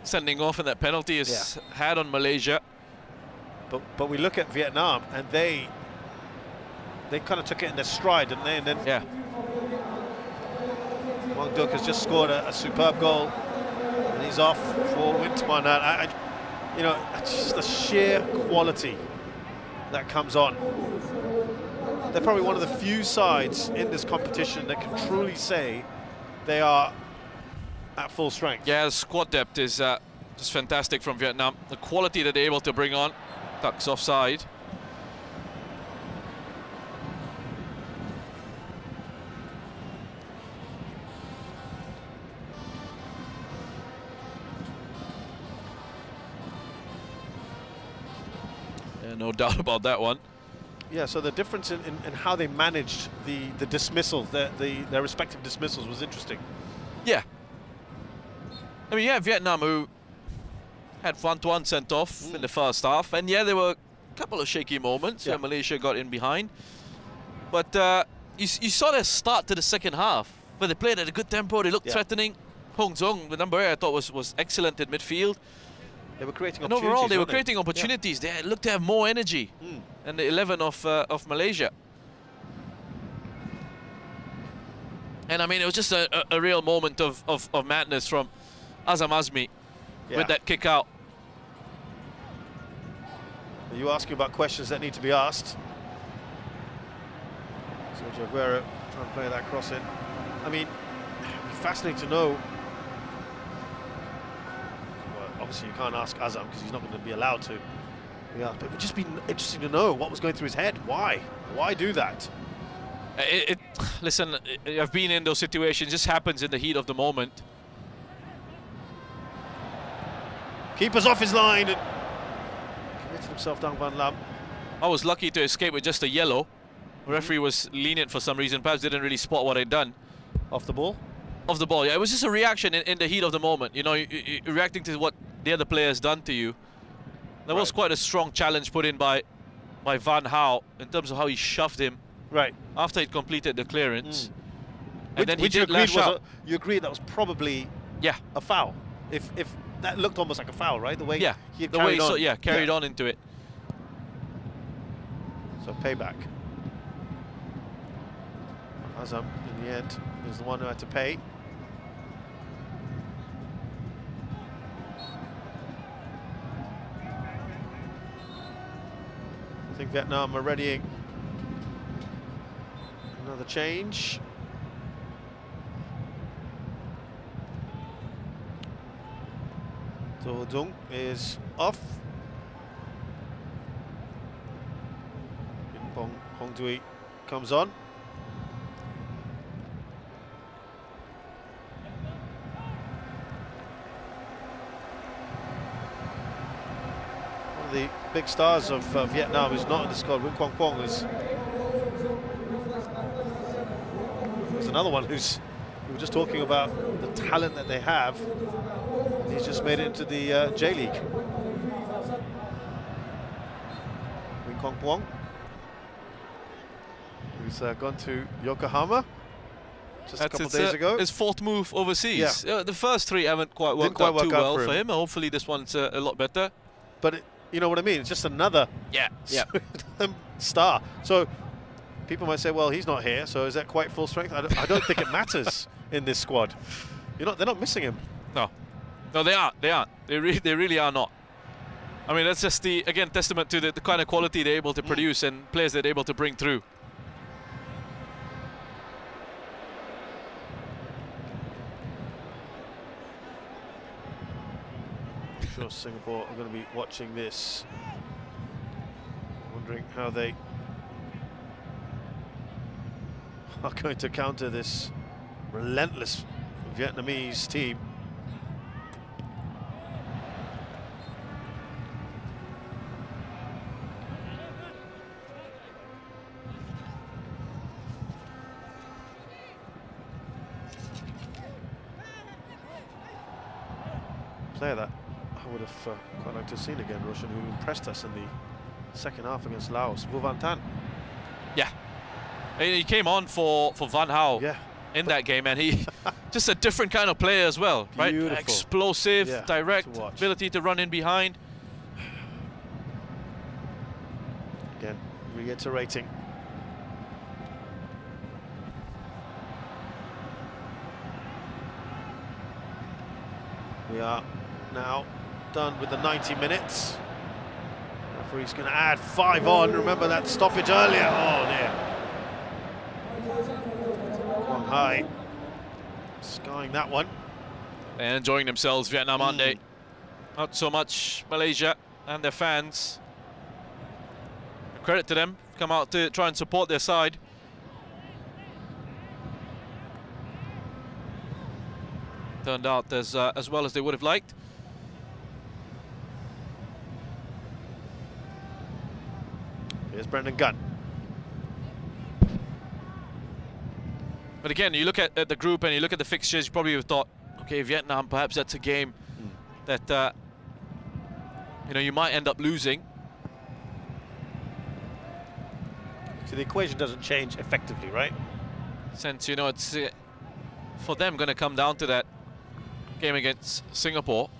B: sending off and that penalty has had on Malaysia.
A: But we look at Vietnam, and they kind of took it in their stride, didn't they? And then Wang Duc has just scored a superb goal, and he's off for Winterman. You know, just the sheer quality that comes on. They're probably one of the few sides in this competition that can truly say they are at full strength.
B: Yeah, the squad depth is just fantastic from Vietnam. The quality that they're able to bring on. Ducks offside. Yeah, no doubt about that one.
A: Yeah, so the difference in how they managed the dismissals, their respective dismissals, was interesting.
B: Yeah. I mean, yeah, Vietnam, who had Van Tuan sent off in the first half, and yeah, there were a couple of shaky moments where Malaysia got in behind. But you saw their start to the second half, where they played at a good tempo, they looked threatening. Hong Zong, the number 8, I thought was excellent in midfield.
A: They were creating
B: and
A: opportunities.
B: overall, they were creating opportunities. They looked to have more energy than the 11 of Malaysia. And I mean, it was just a real moment of madness from Azam Azmi with that kick out.
A: Are you asking about questions that need to be asked? Sergio Aguero trying to play that cross in. I mean, it'd be fascinating to know. Well, obviously you can't ask Azam because he's not going to be allowed to. Yeah, but it would just be interesting to know what was going through his head. Why? Why do that?
B: Listen, I've been in those situations. Just happens in the heat of the moment.
A: Keeper's off his line and committed himself down Van Lam.
B: I was lucky to escape with just a yellow. The referee was lenient for some reason, perhaps didn't really spot what I'd done.
A: Off the ball?
B: Off the ball, yeah. It was just a reaction in the heat of the moment. You know, you're reacting to what the other player's done to you. There was quite a strong challenge put in by Van Hao in terms of how he shoved him after he'd completed the clearance. And then he did lash out.
A: You agreed that was probably a foul. If that looked almost like a foul, right? The way he had carried on.
B: So, carried on into it.
A: So payback. Azam, in the end, is the one who had to pay. I think Vietnam are readying another change. So Dung is off. Hong Dui comes on. One of the big stars of Vietnam is not in the squad. Win Quang Quang is another one we were just talking about the talent that they have. He's just made it into the J-League. Win Quang Quang, who's gone to Yokohama just a couple of days ago.
B: His fourth move overseas. The first three haven't quite worked out too well for him. Hopefully this one's a lot better.
A: But you know what I mean? It's just another star. So people might say, well, he's not here, so is that quite full strength? I don't think it matters in this squad. They're not missing him.
B: No, they aren't. They really are not. I mean, that's just again testament to the kind of quality they're able to produce and players they're able to bring through.
A: sure Singapore are going to be watching this, wondering how they are going to counter this relentless Vietnamese team. Player that I would have quite liked to have seen again, Russian, who impressed us in the second half against Laos, Wu Van Tan.
B: Yeah. He came on for Van Hao in that game, and he just a different kind of player as well, right?
A: Beautiful.
B: Explosive, direct,
A: to
B: ability to run in behind.
A: Again, reiterating. We are now done with the 90 minutes. Referee's going to add 5 on. Remember that stoppage earlier? Oh dear. Quang Hai skying that one.
B: And enjoying themselves, Vietnam, aren't they? Not so much Malaysia and their fans. Credit to them, come out to try and support their side. Turned out as well as they would have liked.
A: Here's Brendan Gunn.
B: But again, you look at the group and you look at the fixtures, you probably would have thought, okay, Vietnam, perhaps that's a game that you know, you might end up losing.
A: So the equation doesn't change effectively, right?
B: Since, you know, it's for them going to come down to that game against Singapore.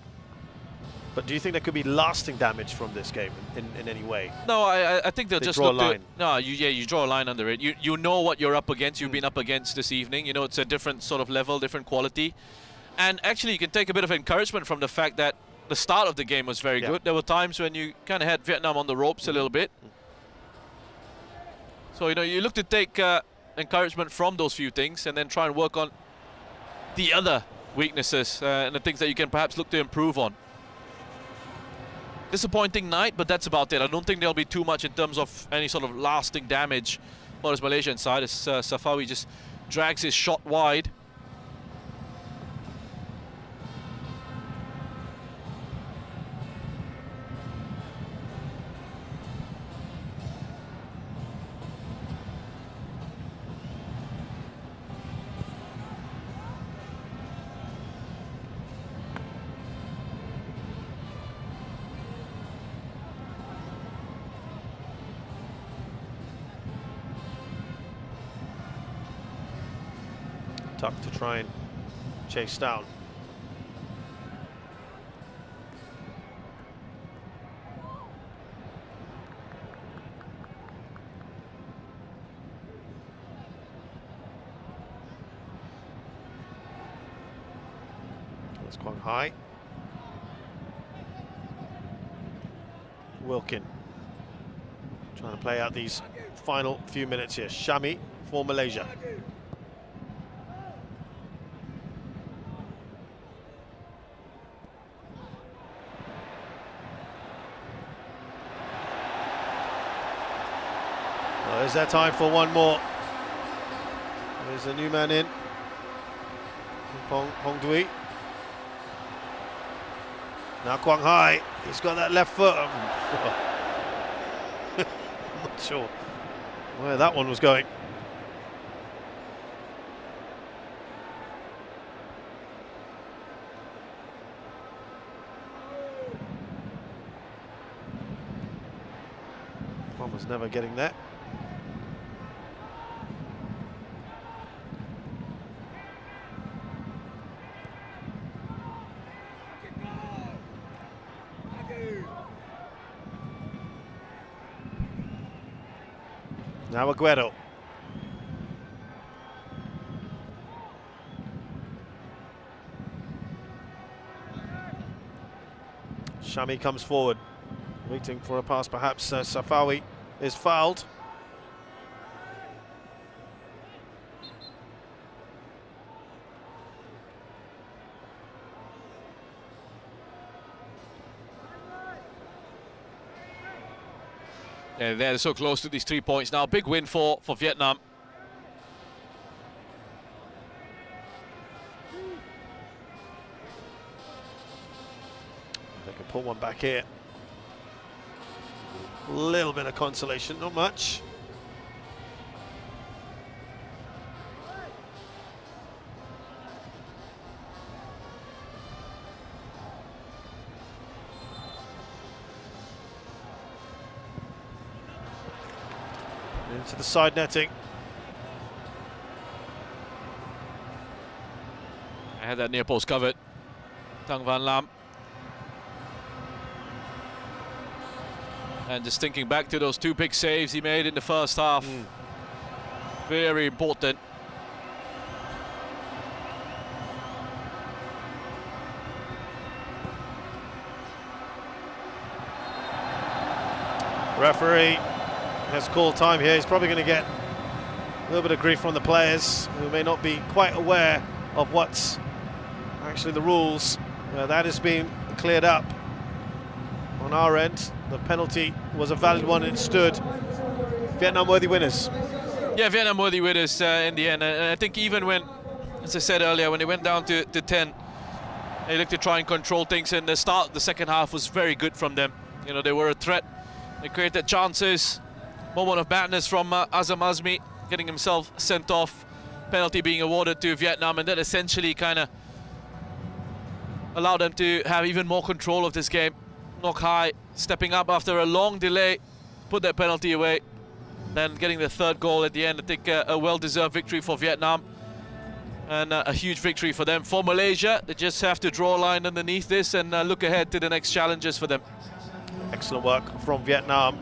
A: But do you think there could be lasting damage from this game in any way?
B: No, I think they'll
A: They
B: just
A: draw a
B: look to
A: line.
B: no, you draw a line under it. You know what you're up against. You've been up against this evening. You know, it's a different sort of level, different quality. And actually, you can take a bit of encouragement from the fact that the start of the game was very good. There were times when you kind of had Vietnam on the ropes a little bit. So, you know, you look to take encouragement from those few things and then try and work on the other weaknesses and the things that you can perhaps look to improve on. Disappointing night, but that's about it. I don't think there'll be too much in terms of any sort of lasting damage for this Malaysian side, as Safawi just drags his shot wide.
A: Tuck to try and chase down. That's Quang Hai. Wilkin trying to play out these final few minutes here. Shami for Malaysia. There's that time for one more. There's a new man in. Hong Dui. Now Quang Hai. He's got that left foot. I'm not sure where that one was going. One was never getting there. Now Aguero. Shami comes forward, waiting for a pass. Perhaps Safawi is fouled.
B: Yeah, they're so close to these 3 points now. Big win for Vietnam.
A: They can pull one back here. A little bit of consolation, not much. Into the side netting.
B: I had that near post covered. Tang Van Lam. And just thinking back to those 2 big saves he made in the first half. Very important.
A: Referee has called time here. He's probably going to get a little bit of grief from the players who may not be quite aware of what's actually the rules. That has been cleared up on our end. The penalty was a valid one and it stood. Vietnam worthy winners.
B: Yeah, Vietnam worthy winners in the end. And I think even when, as I said earlier, when they went down to 10, they looked to try and control things, and the start of the second half was very good from them. You know, they were a threat. They created chances. Moment of madness from Azam Azmi, getting himself sent off. Penalty being awarded to Vietnam, and that essentially kind of allowed them to have even more control of this game. Nok Hai stepping up after a long delay, put that penalty away. Then getting the 3rd goal at the end. I think a well-deserved victory for Vietnam. And a huge victory for them. For Malaysia, they just have to draw a line underneath this and look ahead to the next challenges for them.
A: Excellent work from Vietnam.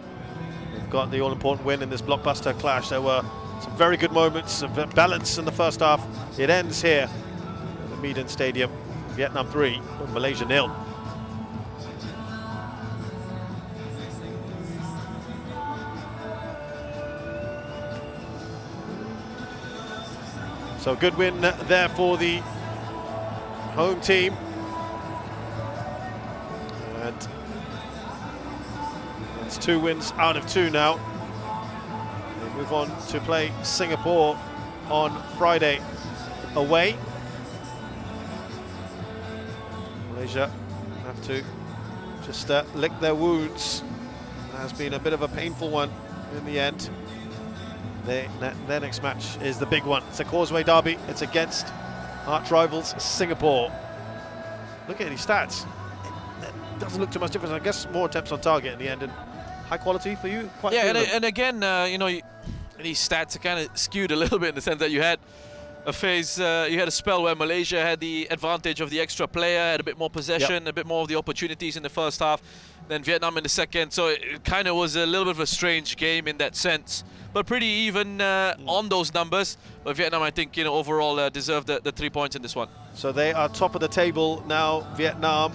A: They've got the all-important win in this blockbuster clash. There were some very good moments of balance in the first half. It ends here at the Medan Stadium. Vietnam 3, Malaysia 0. So good win there for the home team. And it's 2 wins out of 2 now. They move on to play Singapore on Friday away. Malaysia have to just lick their wounds. It has been a bit of a painful one in the end. Their next match is the big one. It's a Causeway derby. It's against arch rivals Singapore. Look at these stats. It doesn't look too much different. I guess more attempts on target in the end. And high quality for you? Quite
B: yeah, and again, you know, these stats are kind of skewed a little bit in the sense that you had a phase, you had a spell where Malaysia had the advantage of the extra player, had a bit more possession, a bit more of the opportunities in the first half, then Vietnam in the second. So it kind of was a little bit of a strange game in that sense, but pretty even on those numbers. But Vietnam, I think, you know, overall deserved the 3 points in this one.
A: So they are top of the table now, Vietnam.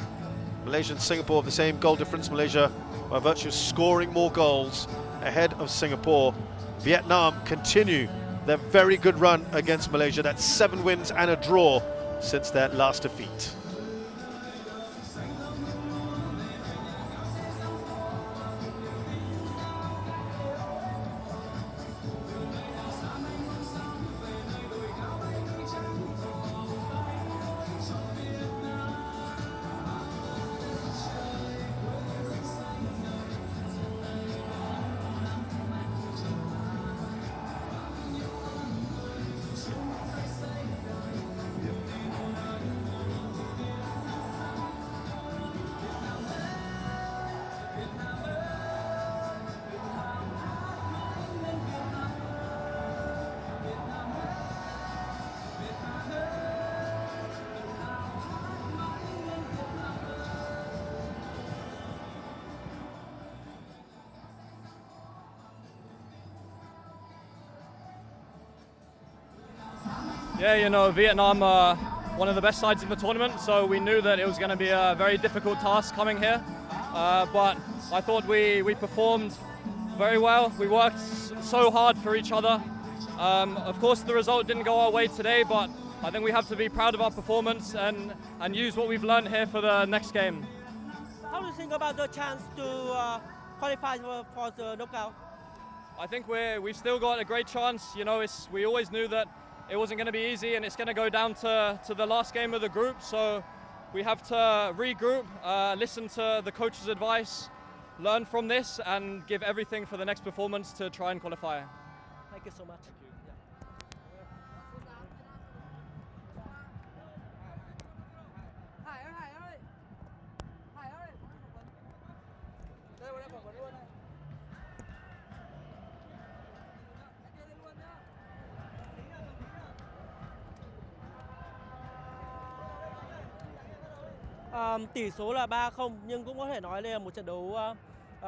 A: Malaysia and Singapore have the same goal difference. Malaysia, by virtue of scoring more goals, ahead of Singapore. Vietnam continue their very good run against Malaysia. That's 7 wins and a draw since their last defeat.
E: Yeah, you know, Vietnam are one of the best sides in the tournament, so we knew that it was going to be a very difficult task coming here. But I thought we performed very well. We worked so hard for each other. Of course, the result didn't go our way today, but I think we have to be proud of our performance and use what we've learned here for the next game.
F: How do you think about the chance to qualify for the knockout?
E: I think we've still got a great chance. You know, we always knew that it wasn't going to be easy, and it's going to go down to the last game of the group. So we have to regroup, listen to the coach's advice, learn from this, and give everything for the next performance to try and qualify.
F: Thank you so much. Tỷ số là 3-0 nhưng cũng có thể nói đây là một trận đấu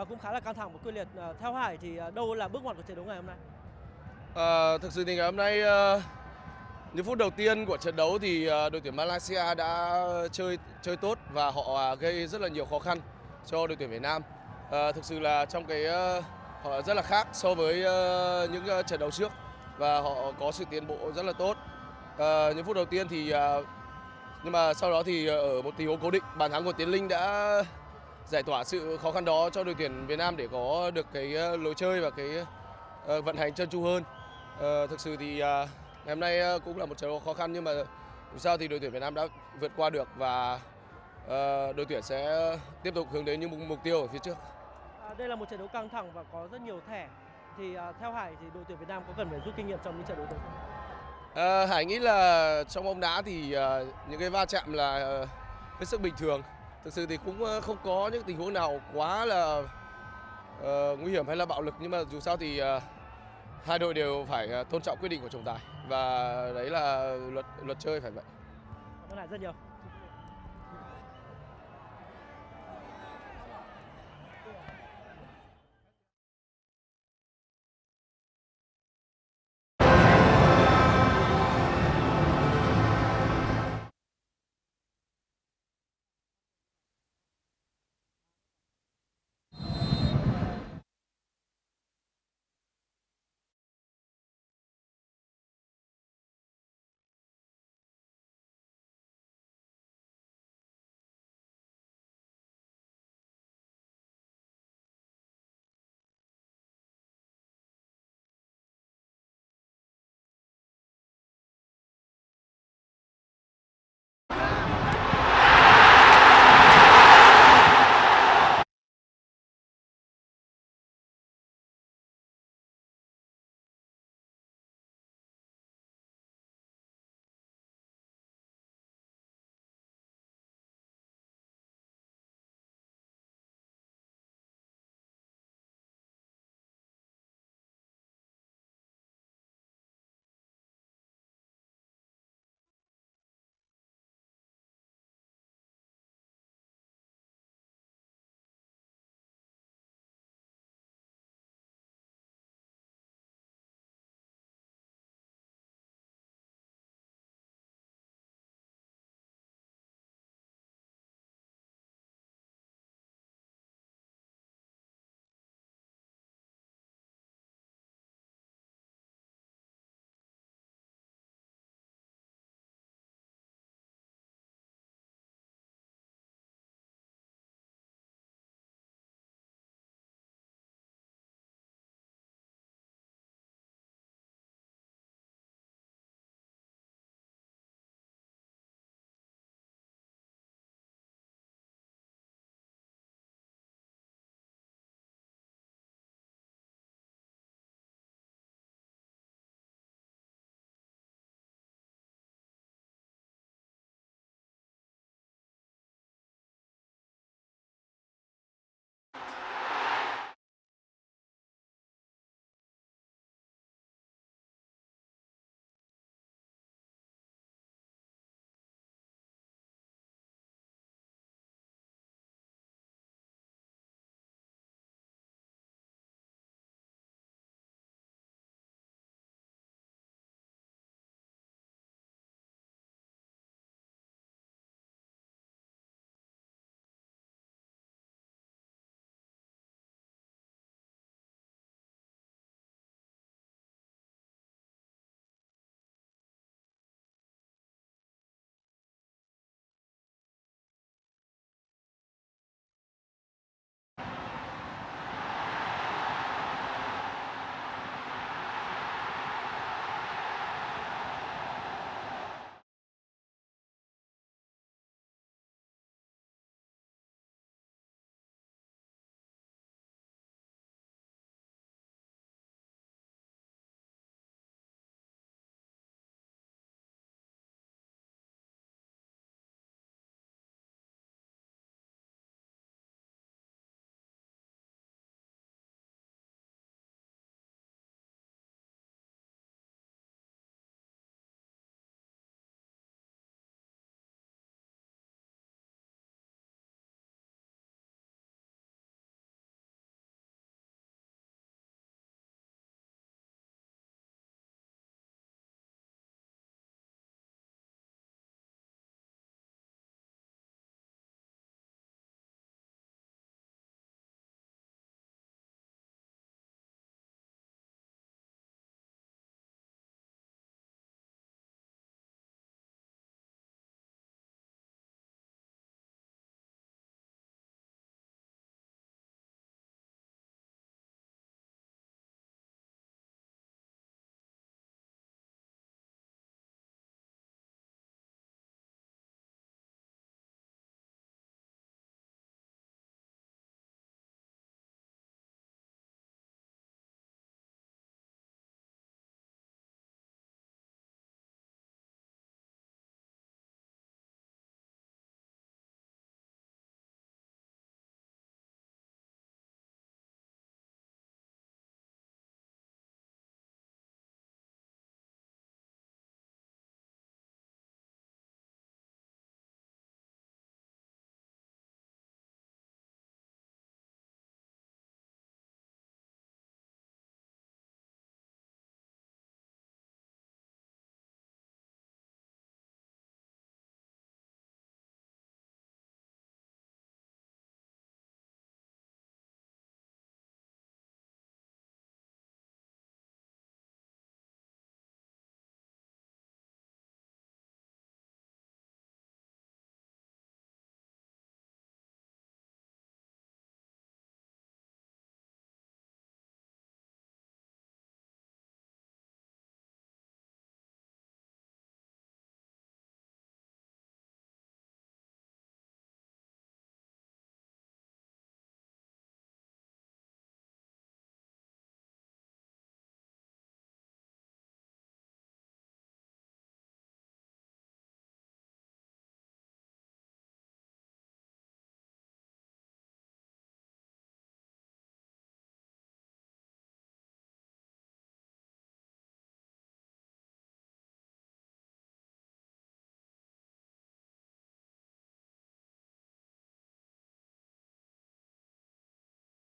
F: cũng khá là căng thẳng và quyết liệt. Theo Hải thì đâu là bước ngoặt của trận đấu ngày hôm nay?
G: Thực sự thì ngày hôm nay những phút đầu tiên của trận đấu thì đội tuyển Malaysia đã chơi tốt và họ gây rất là nhiều khó khăn cho đội tuyển Việt Nam. Thực sự là trong họ rất là khác so với những trận đấu trước và họ có sự tiến bộ rất là tốt. Những phút đầu tiên thì nhưng mà sau đó thì ở một tình huống cố định, bàn thắng của Tiến Linh đã giải tỏa sự khó khăn đó cho đội tuyển Việt Nam để có được cái lối chơi và cái vận hành trơn tru hơn. Thực sự thì ngày hôm nay cũng là một trận đấu khó khăn nhưng mà dù sao thì đội tuyển Việt Nam đã vượt qua được và đội tuyển sẽ tiếp tục hướng đến những mục tiêu ở phía trước.
F: Đây là một trận đấu căng thẳng và có rất nhiều thẻ. Thì theo Hải thì đội tuyển Việt Nam có cần phải rút kinh nghiệm trong những trận đấu tới không?
G: Hải nghĩ là trong bóng đá thì những cái va chạm là hết sức bình thường. Thực sự thì cũng không có những tình huống nào quá là nguy hiểm hay là bạo lực, nhưng mà dù sao thì hai đội đều phải tôn trọng quyết định của trọng tài và đấy là luật chơi phải vậy.
F: Cảm ơn Hải rất nhiều.